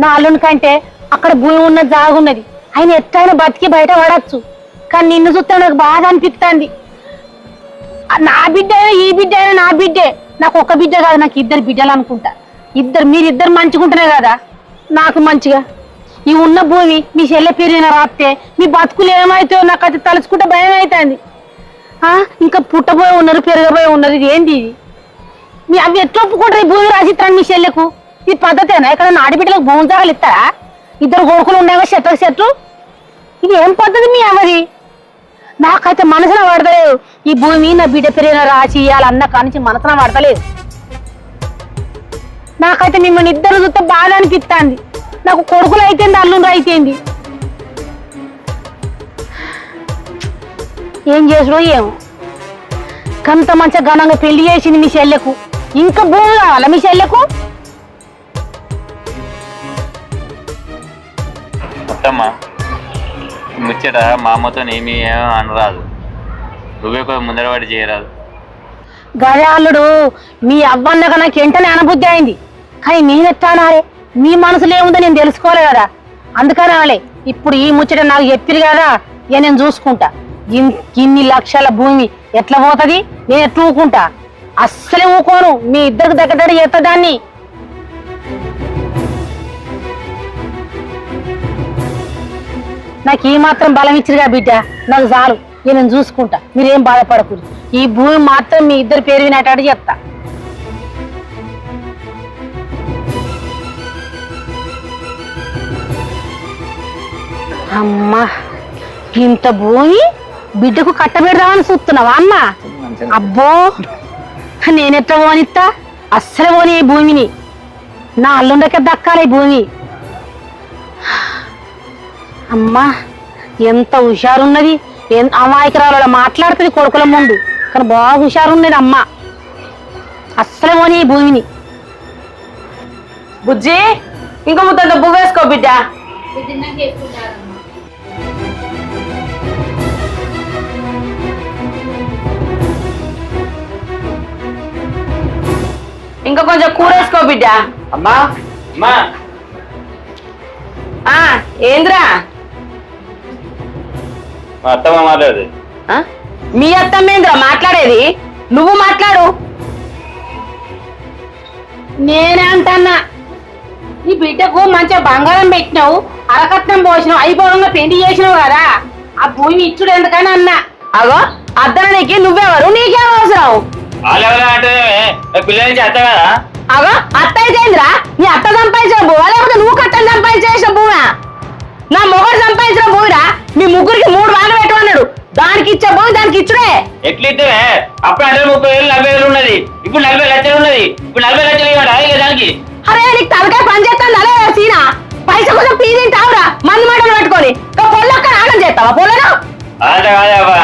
నా అల్లుని కంటే అక్కడ భూమి ఉన్న జాగున్నది, ఆయన ఎట్లయినా బతికి బయట పడచ్చు. కానీ నిన్ను చూస్తే నాకు బాధ అనిపిస్తుంది. నా బిడ్డ అయినా ఈ బిడ్డ అయినా నా బిడ్డే. నాకు ఒక బిడ్డ కాదు, నాకు 2 బిడ్డలు అనుకుంటా. మీరిద్దరు మంచిగుంటేనే కదా నాకు మంచిగా. ఈ ఉన్న భూమి మీ చెల్లె పేరున రాస్తే మీ బతుకులు ఏమైతాయో నాకు అది తలుచుకుంటే భయం అవుతుంది. ఇంకా పుట్టబోయి ఉన్నారు, పెరగబోయి ఉన్నారు, ఇది ఏంది ఇది? మీ అవి ఎట్లా ఒప్పుకుంటారు ఈ భూమి రాసిస్తాను మీ చెల్లెకు? ఇది పద్ధతేనా? ఇక్కడ ఆడబిడ్డలకు భూమి జాగాలు ఇస్తారా? 2 కొడుకులు ఉండేవా చెట్లు? ఇది ఏం పద్ధతి మీ అమ్మది? నాకైతే మనసున పడతలేదు. ఈ భూమి నా బిడ్డ పెరిగిన రాసి ఇవ్వాలన్న కానించి మనసున పడతలేదు. నాకైతే మిమ్మల్ని 2 చూస్తే బాధ అనిపిస్తుంది. నాకు కొడుకులు అయితేంది, అల్లుండ్రు అయితేంది. ఏం చేసుడో ఏమో, కంత మంచిగా ఘనంగా పెళ్లి చేసింది మీ చెల్లెకు, ఇంకా భూమి కావాలా మీ చెల్లెకు? అత్తమ్మ ముచ్చట మా అమ్మతో ఏమీ అనరాదు, నువ్వే కొంచెం ముందరవాడి చేయరాదు. గదే అల్లుడు, మీ అవ్వన్నగా నాకు వెంటనే అనబుద్ధి అయింది. కానీ నేనెత్తానారే, మీ మనసులో ఏముందో నేను తెలుసుకోవాలి కదా, అందుకని అనాలే. ఇప్పుడు ఈ ముచ్చట నాకు చెప్పిరు కదా, ఇక నేను చూసుకుంటా. ఇన్ని లక్షల భూమి ఎట్లా పోతుంది, నేను ఎట్లా ఊకుంటా? అస్సలే ఊకోను. మీ ఇద్దరికి దగ్గర చేస్తుందాన్ని. నాకు ఈ మాత్రం బలం ఇచ్చిరుగా బిడ్డ, నాకు చాలు. నేను చూసుకుంటా, మీరేం బాధపడకూడదు. ఈ భూమి మాత్రం మీ ఇద్దరు పేరు వినేటట్టు చెప్తా. అమ్మా, ఇంత భూమి బిడ్డకు కట్టబెడదామని చూస్తున్నావా అమ్మ? అబ్బో, నేనెట్లా పోనిస్తా? అస్సలు పోనీ ఈ భూమిని. నా అల్లుండకే దక్కాలి ఈ భూమి. అమ్మా ఎంత హుషారున్నది, అమాయకురాలు మాట్లాడుతుంది కొడుకుల ముందు, కానీ బాగా హుషారున్నది అమ్మ. అస్సలు పోనీ ఈ భూమిని. బుజ్జి ఇంకో ముద్దంత బువ్వేసుకో బిడ్డ. ఇంకా కొంచెం కూర వేసుకో బిడ్డ. అమ్మా అమ్మా ఏంద్రా? మా అత్తమ్మ మాట్లాడదు. మీ అత్తమ్మేంద్రా మాట్లాడేది? నువ్వు మాట్లాడు. నేనే అంటన్నా, ఈ బిడ్డకు మంచిగా బంగారం పెట్టినావు, అరకట్నం పోసినావు, అయిపోవడంగా పెళ్లి చేసినావు కదా, ఆ భూమి ఇచ్చుడు ఎందుకని అన్నా. అగో అద్దనికి నువ్వెవరు? నీకేం అవసరం? వాళ్ళు అంటే పిల్లల నుంచి అత్త కదా. అగో అత్త అయితేంద్రా? నీ అత్త సంపాదించిన భూమా లేకపోతే నువ్వు కట్టని సంపాదించేసిన భూమా? నా మొగడు సంపాదించిన భూమిరా. మీ ముగ్గురికి 3 భాగాలు పెట్టమన్నాడు. దానికి ఇచ్చే భూమి దానికి ఇచ్చుడే. ఎట్లయితే అప్పుడు 30,000 40,000 ఉన్నది, ఇప్పుడు 40 లక్షలు ఉన్నది. ఇప్పుడు 40 లక్షలు ఇవ్వడా దానికి? అరే నీకు తలకాయ పని చేస్తాను అలే సీనా. పైసా కోసం పీ తింటావురా మంది మాటలు పట్టుకొని. పొల్లొక్క నాగం చేస్తావా పొలను? అంత కాదబ్బా,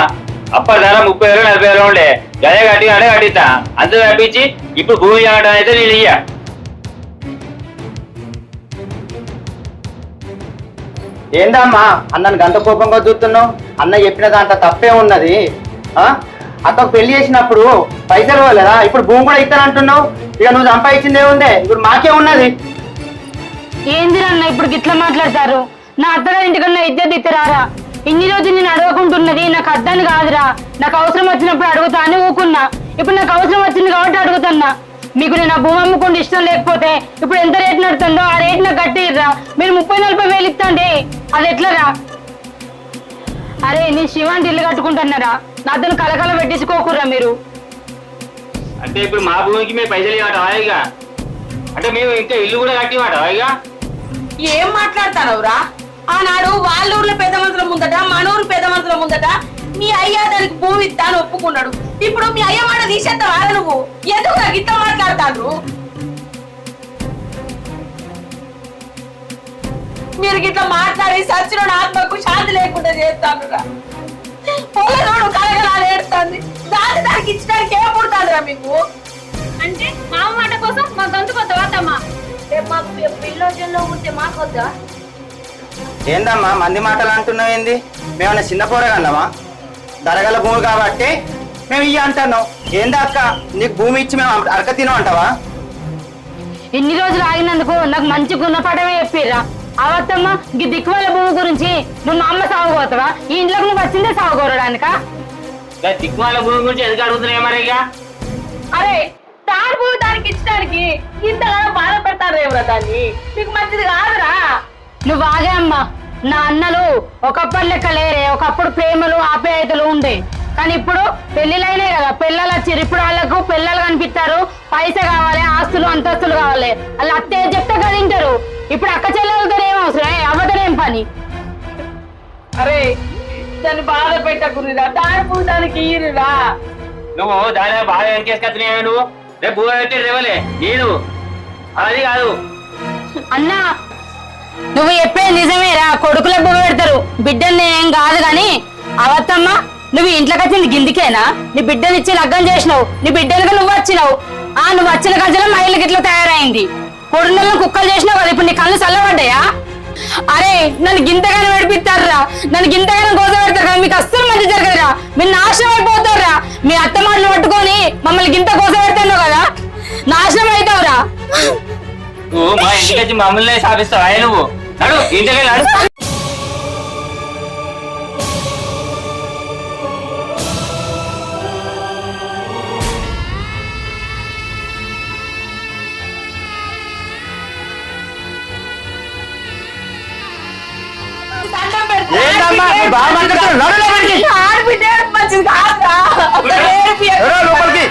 అప్పటి ధర 30,000 40,000 ఉండే. గదే కట్టి అడే కట్టిస్తా అంత తప్పించి ఇప్పుడు భూమి ఇవ్వడం అయితే నేను ఇయ్య. ఏందమ్మా అన్నను గంట కోపంగా చూస్తున్నావు? అన్న చెప్పిన దాంట్లో తప్పే ఉన్నది. అక్కకు పెళ్లి చేసినప్పుడు పైసలు ఇవ్వలేదా? ఇప్పుడు భూమి కూడా ఇస్తానంటున్నావు. ఇక నువ్వు సంపాదించింది ఏముంది? ఇప్పుడు మాకే ఉన్నది. ఏందిరన్న ఇప్పుడు గిట్లా మాట్లాడతారు? నా అత్తగారి ఇంటికన్నా ఇద్దరు ఇద్దరారా? ఇన్ని రోజులు నేను అడగకుంటున్నది నాకు అద్దని కాదురా. నాకు అవసరం వచ్చినప్పుడు అడుగుతా అని ఊకున్నా. ఇప్పుడు నాకు అవసరం వచ్చింది కాబట్టి అడుగుతున్నా. మీకు నేను ఆ భూమి అమ్ముకుంటే ఇష్టం లేకపోతే ఇప్పుడు ఎంత రేటు నడుతుందో ఆ రేటు నాకు కట్టిర్రా. మీరు 30-40 వేలు ఇస్తండి, అది ఎట్లరా? అరే నేను శివాంటి ఇల్లు కట్టుకుంటున్నారా? నాతో కలకల పెట్టించుకోకుర్రా మీరు. అంటే ఇప్పుడు మా భూమికి మేము పైసలు ఇవ్వటం ఇక? అంటే మేము ఇంకా ఇల్లు కూడా కట్టివాట ఇక? ఏం మాట్లాడతానవురా? ఆనాడు వాళ్ళ ఊర్లో పెద్ద మనుషుల ముందట మన ఊరు పెద్ద మనుషుల ముందట మీ అయ్య దానికి భూమి ఇస్తాను ఒప్పుకున్నాడు. ఇప్పుడు మీ అయ్య మాట తీసేస్తావా నువ్వు? ఎందుకు నాకు ఇట్లా మాట్లాడతాను? మీరు గిట్లా మాట్లాడి సచిన ఆత్మకు శాంతి లేకుండా చేస్తానురా. పొలనోడు కలగలాలు ఏడుతుంది, దానికి ఇచ్చడానికి ఏం పుడతాడురా మీకు? అంటే మామ మాట కోసం మా గొంతు కొత్త వాతమ్మా. మా పిల్లోజన్లో ఉంటే మాకొద్దా? ఏందమ్మా మంది మాటలు అంటున్నావు? ఏంది? మేమన్నా చిన్న పోరగలమా? ధరగల భూమి కాబట్టి మేము ఇయ్య అంటున్నావు. ఏందా అక్క, నీకు భూమి ఇచ్చి మేము అరక తినం అంటావా? ఇన్ని రోజులు ఆగినందుకు నాకు మంచి గుణపాఠమే చెప్పిర్రా. అవత్తమ్మ ఈ దిక్కువల భూమి గురించి నువ్వు మా అమ్మ సాగుపోతావా? ఈ ఇంట్లోకి నువ్వు వచ్చిందే సాగుకోవడానిక? దిక్కుమాల భూమి గురించి ఎందుకు అడుగుతున్నాయి మరి? ఇక అరే దాని భూమి దానికి ఇచ్చడానికి ఇంతగా బాధపడతారు రేవురా. దాన్ని మీకు మంచిది కాదురా. నువ్వు ఆగే అమ్మా. నా అన్నలు ఒకప్పటి లెక్క లేరే. ఒకప్పుడు ప్రేమలు ఆప్యాయతలు ఉండే, కానీ ఇప్పుడు పెళ్లిళ్ళైనాయి కదా, పిల్లలు వచ్చారు. ఇప్పుడు వాళ్ళకు పిల్లలు కనిపిస్తారు, పైసా కావాలి, ఆస్తులు అంతస్తులు కావాలి. వాళ్ళు అత్తే చెప్తే కదా తింటారు. ఇప్పుడు అక్క చెల్లెలతో ఏం అవసరం? అవ్వతో ఏం పని? అరే దాన్ని బాధ పెట్టకురా. దాని భూమి దానికి ఇయ్యరురా. నువ్వు దాని బాగా వెనకేసుకొచ్చినావా? నువ్వు రేపు భూమి పెట్టి రేవలే నేను అది కాదు. అన్నా నువ్వు చెప్పేది నిజమేరా. కొడుకుల భూమి పెడతారు, బిడ్డల్ని ఏం కాదు. కానీ అవత్తమ్మ నువ్వు ఇంట్లోకి వచ్చింది గిందికేనా? నీ బిడ్డని ఇచ్చి లగ్గం చేసినావు, నీ బిడ్డలుగా నువ్వు వచ్చినావు. నువ్వు వచ్చిన కంచెలో మా ఇళ్ళకి ఇట్లా తయారైంది. కొడుకులను కుక్కలు చేసినావు కదా, ఇప్పుడు నీ కళ్ళు చల్లబడ్డాయా? అరే నన్ను గింతగానే నడిపిస్తారా, నన్ను గింతగానే గోస పెడతారు కదా, మీకు అస్సలు మంచి జరగదురా. మీరు నాశనం అయిపోతారా. మీ అత్త మాటలు పట్టుకొని మమ్మల్ని గింత గోస పెడతాను కదా, నాశనం అవుతావురా. నువ్వు మా ఇంటికి వచ్చి మమ్మల్ని సాధిస్తావా? నువ్వు నడు ఇంటికి నడు. ఏందమ్మా బాగా మాట్లాడుతున్నావు? ఆడబిడ్డ మంచిది కాదురా. లోపలికి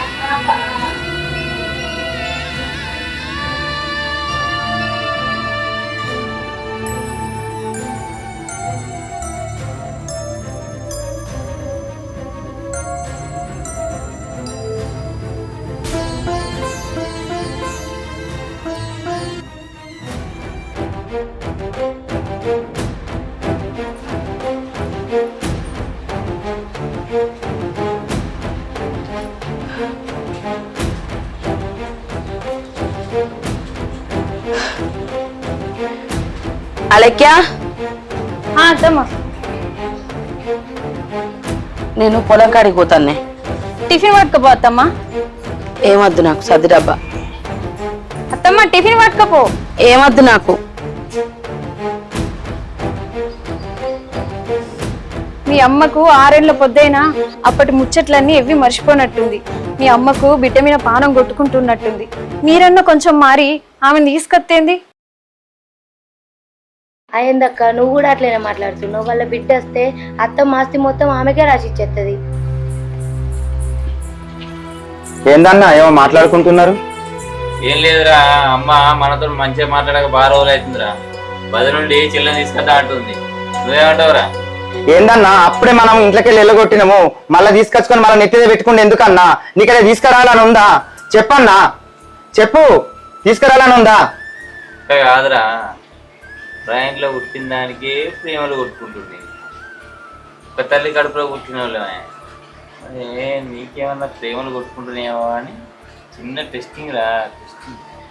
అలెక్యా అత్తమ్మ నేను పొలం కాడికి పోతానే. టిఫిన్ పట్టుకపో అత్తమ్మ. ఏమద్దు నాకు సర్ది డబ్బా. అత్తమ్మ టిఫిన్ పట్టుకపో. ఏమద్దు నాకు. మీ అమ్మకు 6 ఏళ్ల పొద్దైనా అప్పటి ముచ్చట్లన్నీ ఎవ్వి మర్చిపోనట్టుంది. మీ అమ్మకు బిడ్డ మీద పానం కొట్టుకుంటున్నట్టుంది. మీరన్నా కొంచెం మారి ఆమెను తీసుకొత్తేంది? అయ్యిందక్క, నువ్వు కూడా అట్లనే మాట్లాడుతున్నావు. వాళ్ళ బిడ్డ వస్తే అత్త మాస్తి మొత్తం ఆమెకే రాసిచ్చేస్తుంది. ఏందన్నా ఏమో మాట్లాడుకుంటున్నారు? ఏం లేదురా, అమ్మ మనతో మంచిగా మాట్లాడక బాగా రోజులు అవుతుందిరా. బది నుండి చెల్లెని తీసుకొద్దా అంటుంది. నువ్వేమంటావురా? ఏందన్నా అప్పుడే మనం ఇంట్లోకి వెళ్ళి వెళ్ళగొట్టినాము, మళ్ళీ తీసుకొచ్చుకొని మళ్ళీ నెత్తిదే పెట్టుకుంటే ఎందుకన్నా? నీకదే తీసుకురావాలని ఉందా? చెప్పన్నా, చెప్పు, తీసుకురావాలని ఉందా? కాదురా, బ్రాండ్లో పుట్టిన దానికి ప్రేమలు కొట్టుకుంటుంది. ఒక తల్లి కడుపులో పుట్టిన వాళ్ళమే. నీకేమన్నా ప్రేమలు కొట్టుకుంటున్నాయేమో అని చిన్న టెస్టింగ్ రా.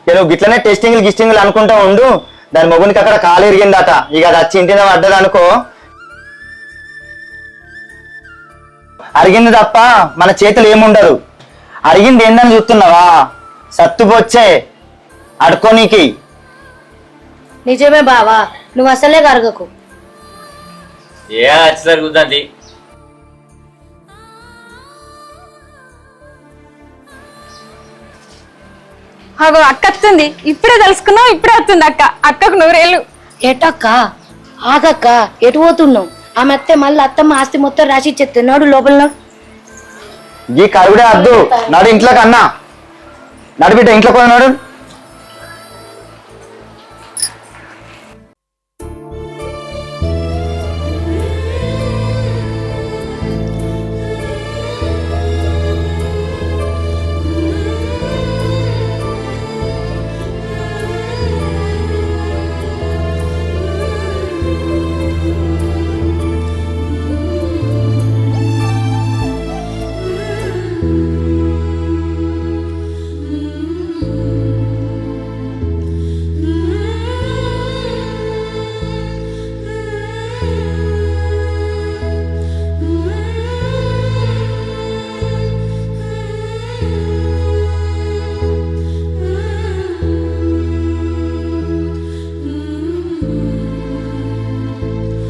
నువ్వు గిట్లనే టెస్టింగ్లు గిస్టింగ్లు అనుకుంటా ఉండు. దాని మొగునికి అక్కడ కాలు ఎరిగిందట, ఇక అది వచ్చి ఇంటిన పడ్డది అనుకో, అరిగింది తప్ప మన చేతులు ఏముండదు. అరిగింది ఏందని చూస్తున్నావా? సత్తుబొచ్చే అడుకోనీకి. నిజమే బావా, నువ్వు అసలే కరగకు. ఏ వచ్చి జరుగుతుంది. అగో అక్క వస్తుంది. ఇప్పుడే తెలుసుకున్నావు, ఇప్పుడే వస్తుంది అక్క. అక్కకు 100 ఏళ్ళు. ఏటక్క, ఆగక్క, ఎటు పోతున్నావు? ఆమె అత్తే మళ్ళీ అత్తమ్మ ఆస్తి మొత్తం రాసిచ్చేస్తున్నాడు లోపల. ఈ కరువుడే వద్దు, నాడు ఇంట్లోకి అన్నా, నడిబిడ్డ ఇంట్లో పోయినాడు.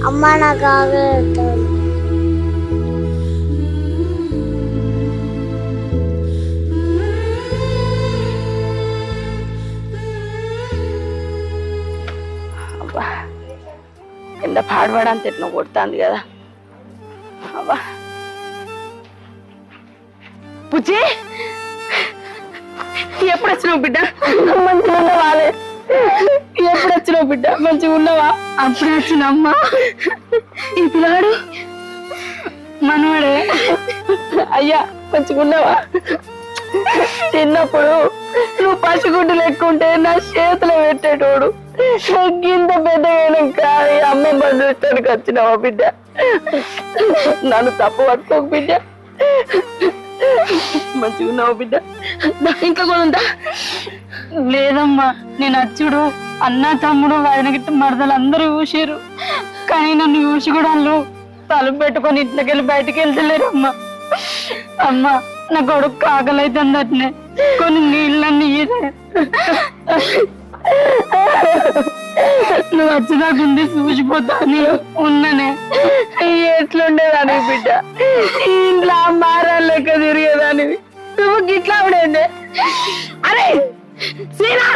అమ్మ నాకు ఆగలేదు. ఎండ పాడబడంత ఎట్లా కొడుతుంది కదా. అబ్బా పుచ్చి, ఎప్పుడు వచ్చినావు బిడ్డ? మంచిగా ఉన్నవా? ఎప్పుడు వచ్చినావు బిడ్డ? మంచిగా ఉన్నవా? అప్పుడే వచ్చినమ్మా. ఈ పిల్లగాడు మనవాడే. అయ్యా మంచిగా ఉన్నవా? చిన్నప్పుడు నువ్వు పసిగుడ్డు లెక్కుంటే నా చేతిలో పెట్టేటోడు. ఇంత పెద్దగా అమ్మ బంధువుతానికి వచ్చినావా బిడ్డ? నన్ను తప్పు పట్టుకోకు బిడ్డ. మంచిగా ఉన్నావు బిడ్డ. ఇంకా కూడా ఉందా? లేదమ్మా, నేను అచ్చుడు అన్న తమ్ముడు వదిన గిట్ట మరదలు అందరూ చూసారు, కానీ నన్ను చూసి కూడా వాళ్ళు తలుపు పెట్టుకొని ఇంట్లోకి వెళ్ళి బయటికి వెళ్తలేరమ్మా. అమ్మా, నా కొడుకు ఆకలైతుంది అట్నే, కొన్ని నీళ్ళన్నీ నువ్వు వచ్చేదాకుంది చూసిపోతా ఉన్ననే. ఎట్లుండేదాని బిడ్డ? ఇంట్లో మారా లెక్క తిరిగేదానివి నువ్వు. గిట్లా ఉండేండే. అరే సీనా,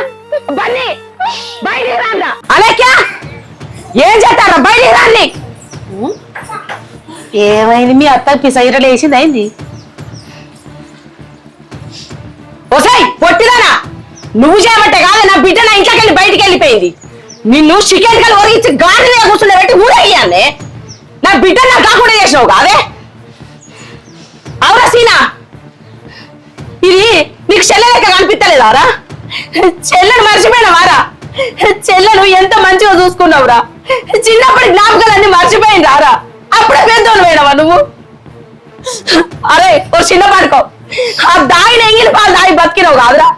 బన్నీ బయటికి రాందా? అలేక్యా, ఏం చేస్తారా? బయటికి రాండి. ఏమైంది? మీ అత్తకి సైరలు వేసింది అయింది? ఓసాయి పొట్టిదానా, నువ్వు చేయబట్టే కాదు నా బిడ్డ నా ఇంట్లోకి వెళ్ళి బయటికి వెళ్ళిపోయింది. నిన్ను చికెన్ కలు ఒరిగించి గాడి మీద కూర్చుండే పెట్టి ఊరేయాలే. నా బిడ్డ నాకు కాకుండా చేసినావు కాదే. అవురా సీనా, ఇది నీకు చెల్లెలెక్క కనిపించలేదారా? చెల్లెను మర్చిపోయినావారా? చెల్లెను ఎంత మంచిగా చూసుకున్నావురా. చిన్నప్పటి జ్ఞాపకాలన్నీ మర్చిపోయింది రారా? అప్పుడే పెద్దోళ్ళు పోయినావా నువ్వు? అరే ఓ చిన్న పడుకో, ఆ దాయిని ఎంగిలి పాలు దాయి బతికినావు కాదురా?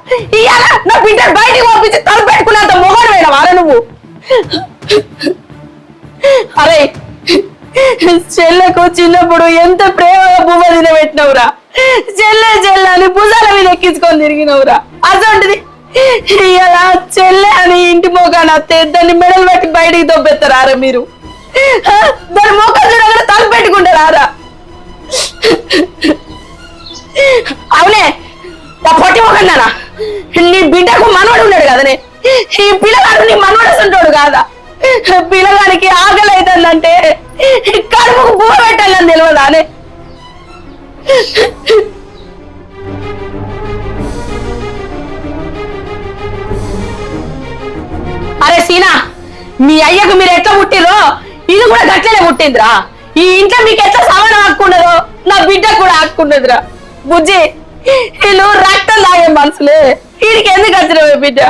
ఇవాళ నా బిడ్డ బయటికి పంపించి తల పెట్టుకున్నంత మొగడు పోయినావారా నువ్వు? అరే చెల్లెకు చిన్నప్పుడు ఎంత ప్రేమగా బువ్వ తినబెట్టినవురా, చెల్లె చెల్లె అని భుజాల మీద ఎక్కించుకొని తిరిగినవురా. అసంటిది ఇలా చెల్లె అని ఇంటి మోకాన్ని అత్తే దాన్ని మెడలు పెట్టి బయటికి దొబ్బెత్తారా మీరు? దాని మోకాలు చూడగానే తలుపు పెట్టుకుంటారా? అవునే నా పొట్టి మొక్కన్నానా, నీ బిడ్డకు మనవడు ఉన్నాడు కదనే, ఈ పిల్లగాడు నీ మనవడు ఉంటాడు కాదా? పిల్లగానికి ఆకలి అవుతుందంటే కడుపుకు బువ్వ పెట్టాలని తెలియదానే? అరే సీనా, మీ అయ్యకు మీరు ఎట్లా పుట్టిరో ఇది కూడా గట్లనే పుట్టిందిరా. ఈ ఇంట్లో మీకు ఎట్లా సమానం ఆక్కున్నదో నా బిడ్డ కూడా ఆక్కున్నదిరా. బుజ్జి వీళ్ళు రక్తం తాగే మనుషులే, వీడికి ఎందుకు వచ్చినవే బిడ్డ?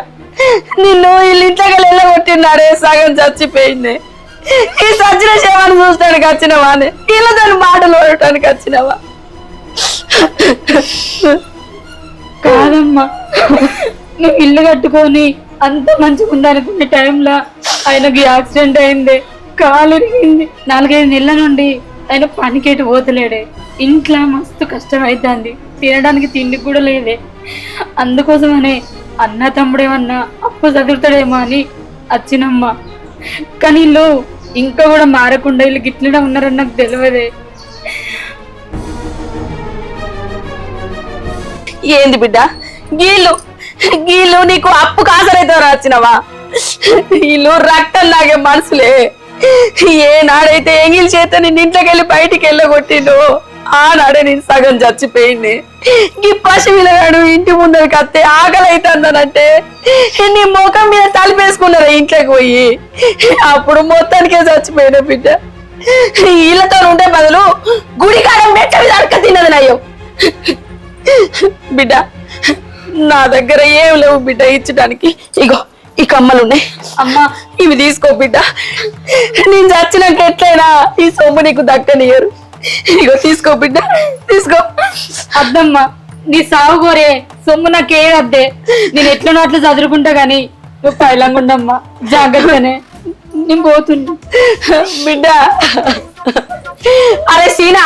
నిన్ను వీళ్ళు ఇంట్లోకి వెళ్ళగొట్టినారే, సగం చచ్చిపోయింది. ఈ సచ్చిన సేవను చూస్తానికి వచ్చినవా? వీళ్ళు దాని మాటలు ఓడటానికి వచ్చినవా? కాదమ్మా, నువ్వు ఇల్లు కట్టుకొని అంత మంచిగా ఉందనుకునే టైంలో ఆయనకి యాక్సిడెంట్ అయింది, కాలు ఇరిగింది. 4-5 నెలల నుండి ఆయన పనికేటి పోతలేడే, ఇంట్లో మస్తు కష్టం అవుతుంది, తినడానికి తిండి కూడా లేదే. అందుకోసమనే అన్న తమ్ముడేమన్నా అప్పు చదువుతాడేమో అని వచ్చినమ్మా. కానీ వీళ్ళు ఇంకా కూడా మారకుండా వీళ్ళు గిట్లనే ఉన్నారని నాకు తెలియదే. ఏంది బిడ్డ గీళ్ళు గీళ్ళు నీకు అప్పు కాసరైతే వచ్చినవా? వీళ్ళు రక్తం లాగే మనుషులే. ఏనాడైతే ఎంగిల్ చేత నిన్ను ఇంట్లోకి వెళ్ళి బయటికి వెళ్ళగొట్టిండు ఆనాడే నేను సగం చచ్చిపోయింది. ఈ పసిపిల్లగాడు ఇంటి ముందరికి వస్తే ఆకలి అవుతుందనంటే నీ ముఖం మీద తలిపేసుకున్నారా ఇంట్లోకి పోయి? అప్పుడు మొత్తానికే చచ్చిపోయిన బిడ్డ. వీళ్ళతో ఉండే బదులు గుడి కాడ మెట్ట మీద అడక తిన్నది నయ్యో. బిడ్డ నా దగ్గర ఏం లేవు బిడ్డ ఇచ్చడానికి. ఇగో ఈ కమ్మలు ఉన్నాయి అమ్మా, ఇవి తీసుకో బిడ్డ. నేను చచ్చినాక ఎట్లయినా ఈ సొమ్ము నీకు దక్కనియరు. ఇగో తీసుకో బిడ్డ, తీసుకో. అద్దమ్మా, నీ సాగు కోరే సొమ్ము నాకే అద్దే, నేను ఎట్లనో అట్లా చదువుకుంటా గాని నువ్వు పైలంగుండమ్మా, జాగ్రత్తనే. నేను పోతున్నా బిడ్డ. అరే సీనా,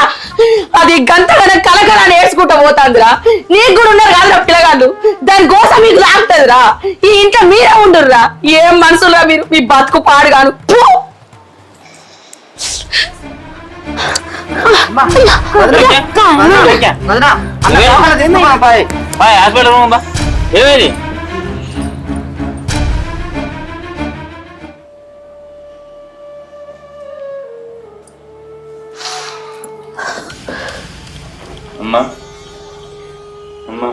అది గంతగానే కలకలా నేర్చుకుంటా పోతాందిరా. నీకు కూడా ఉన్నారు కాదురా పిల్లగాళ్ళు, దాని కోసం మీకు లాగుతుందిరా. ఈ ఇంట్లో మీరే ఉండుర్రా. ఏం మనసురా మీరు, మీ బతుకు పాడుగాను. హాస్పిటల్ ఏమైంది? అమ్మా అమ్మా,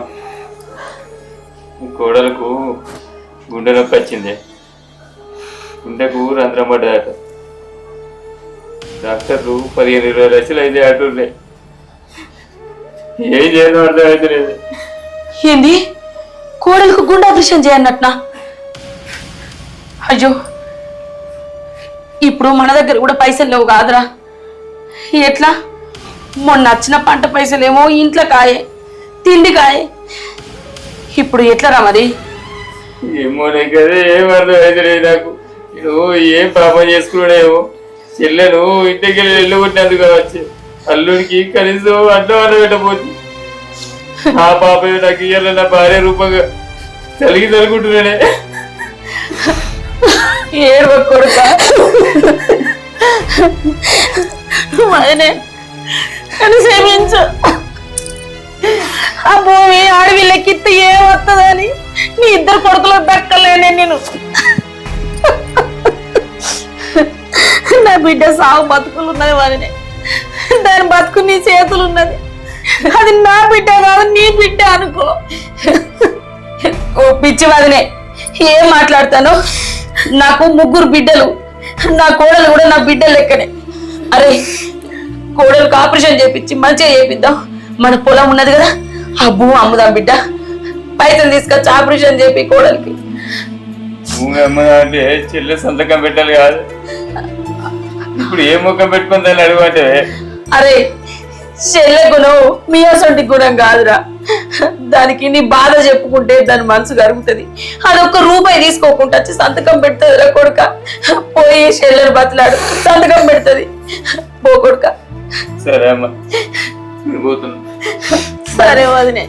కోడలకు గుండె నొప్పి వచ్చింది, గుండెకు రంధ్రం పడ్డదట. డాక్టర్లు 15-20 లక్షలు అయితే అంటుండే. ఏం చేయడం అర్థం అయితే లేదు. ఏంది కోడలకు గుండె ఆపరేషన్ చేయన్నట్నా? అయ్యో, ఇప్పుడు మన దగ్గర కూడా పైసలు లేవు కాదురా. ఎట్లా? మొన్న వచ్చిన పంట పైసలేమో ఇంట్లో కాయే, తిండి కాయే. ఇప్పుడు ఎట్లా రా మరి? ఏమో కదా, ఏం అర్థం అయితే లేదు నాకు. నేను ఏం పాపం చేసుకున్నాడేమో. చెల్లెను ఇంటికి వెళ్ళగొట్టినందుకు కావచ్చు, అల్లుడికి కనీసం అడ్డం పెట్టబోతుంది. ఆ పాప నాకు ఇయ్యాల నా భార్య రూపంగా కలిగి తలుకుంటున్నానే. ఏడవ కొడుక క్షమించు. ఆ భూమి అడవి లెక్కిస్తే ఏం వస్తుందని నీ 2 కొడుకులు దక్కలేనే నేను. నా బిడ్డ సాగు బతుకులు ఉన్నది వాడిని, దాని బతుకు నీ చేతులు ఉన్నది. అది నా బిడ్డ కాదు, నీ బిడ్డ అనుకో. ఓ పిచ్చి వదినే, ఏం మాట్లాడతాను? నాకు 3 బిడ్డలు, నా కోడలు కూడా నా బిడ్డలు లెక్కనే. అరే కోడలకు ఆపరేషన్ చేపించి మంచిగా చేపిద్దాం. మన పొలం ఉన్నది కదా, ఆ భూమి అమ్ముదాం బిడ్డ. పైసలు తీసుకొచ్చి ఆపరేషన్ చేపి కోడలికి. భూమి అమ్మదా అంటే చెల్లె సంతకం పెట్టాలి కాదు. ఇప్పుడు ఏ ముఖం పెట్టుకుని దాన్ని అడుగుంటే? అరే చెల్లె గుణం మీ అసొంటి గుణం కాదురా. దానికి నీ బాధ చెప్పుకుంటే దాని మనసు కరుగుతుంది. అదొక్క రూపాయి తీసుకోకుండా వచ్చి సంతకం పెడుతుంది కొడుక. పోయి చెల్లెలు బతలాడు సంతకం పెడుతుంది. పో కొడుక. సరే అమ్మా పోతున్నా. సరే వదినే,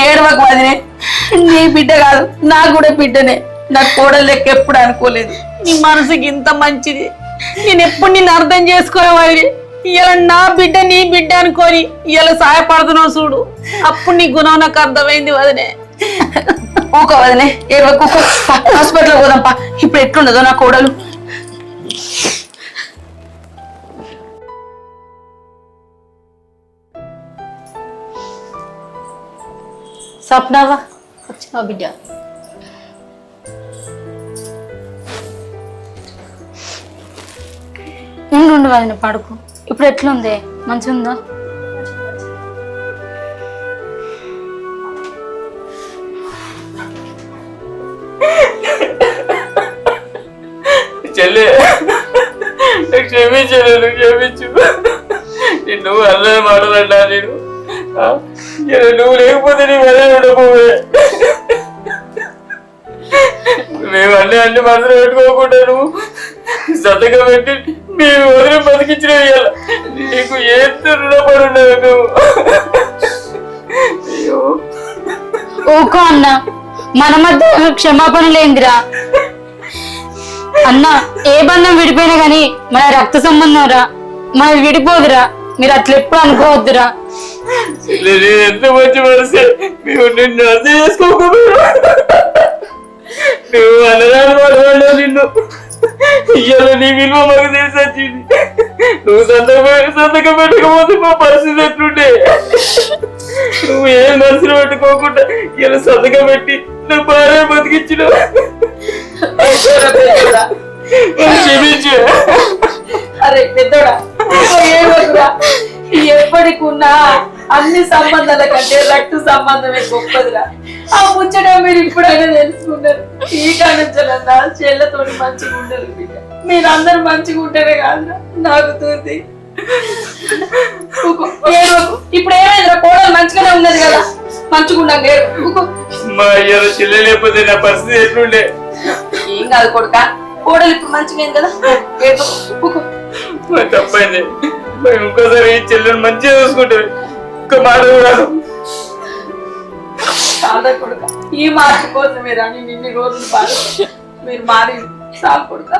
ఏడవకు వదినే. నీ బిడ్డ కాదు, నాకు కూడా బిడ్డనే. నాకు కోడలు లెక్క ఎప్పుడు అనుకోలేదు. నీ మనసుకి ఇంత మంచిది. నేను ఎప్పుడు నిన్ను అర్థం చేసుకోవాలి. ఇలా నా బిడ్డ నీ బిడ్డ అనుకొని ఇలా సహాయపడుతున్నావు చూడు, అప్పుడు నీ గుణం నాకు అర్థమైంది వదినే. ఊక వదినే, ఏడవకు. హాస్పిటల్ పోదాంపా. ఇప్పుడు ఎట్లుండదో నా కోడలు. సప్నవా వచ్చినా బిడ్డ? ఉండు వదిన, పడుకో. ఇప్పుడు ఎట్లుంది? మంచిగా ఉందా? చెల్లె క్షమించలేదు, క్షమించు. నిన్ను అల్లే మాటలన్నా నేను. నువ్వు లేకపోతే నీ వల్ల ఉండకపోవే. మేము అన్ని మనసులో పెట్టుకోకుండా నువ్వు సంతకం పెట్టి మేము వదిలి బతికించిన నీకు ఎంత రుణపడి ఉండవు నువ్వు. అయ్యో ఊకో అన్న, మన మధ్య క్షమాపణ లేదురా అన్న. ఏ బంధం విడిపోయినా గాని మన రక్త సంబంధం రా, మనది విడిపోదురా. మీరు అట్లా ఎప్పుడు అనుకోవద్దురా. ఎంత మంచి మనసే. మేము నిన్ను అర్థం చేసుకోకపోయినా నువ్వు అన్నదాన్ని పడవాడు. నిన్ను ఇవాళ నీ విలువ మాకు తెలిసి వచ్చింది. నువ్వు సంతకం పెట్టకపోతే మా పరిస్థితి ఎట్లుంటే. నువ్వు ఏం మనసులు పెట్టుకోకుండా ఇలా సంతకం పెట్టి నా భార్య బతికించిన. క్షమించు. అరే పెద్దోడా, ఎప్పటికున్నా అన్ని సంబంధాల కంటే రక్త సంబంధమే గొప్పదిరా. ఆ ముచ్చట మీరు ఇప్పుడైనా తెలుసుకున్నారు. ఈ కానుంచాలన్నా చెల్లెతో మంచిగా ఉండరు బిడ్డ. మీరందరూ మంచిగా ఉంటేనే కాదురా నాకు తూర్తి. ఇప్పుడు ఏమైందిరా? కోడలు మంచిగానే ఉన్నది కదా, మంచిగా ఉండండి. మా అయ్యాల చెల్లె లేకపోతే నా పరిస్థితి ఎట్లుండే. ఏం కాదు కొడుక, కోడలు ఇప్పుడు మంచిగా కదా. తప్పైంది. ఇంకోసారి చెల్లెని మంచిగా చూసుకుంటుంది. ఒక్క మాట కూడా చాలా కొడుక, ఈ మాట కోసమే రాని నిన్ని రోజులు బాగా మీరు మారి చాలు కొడుక.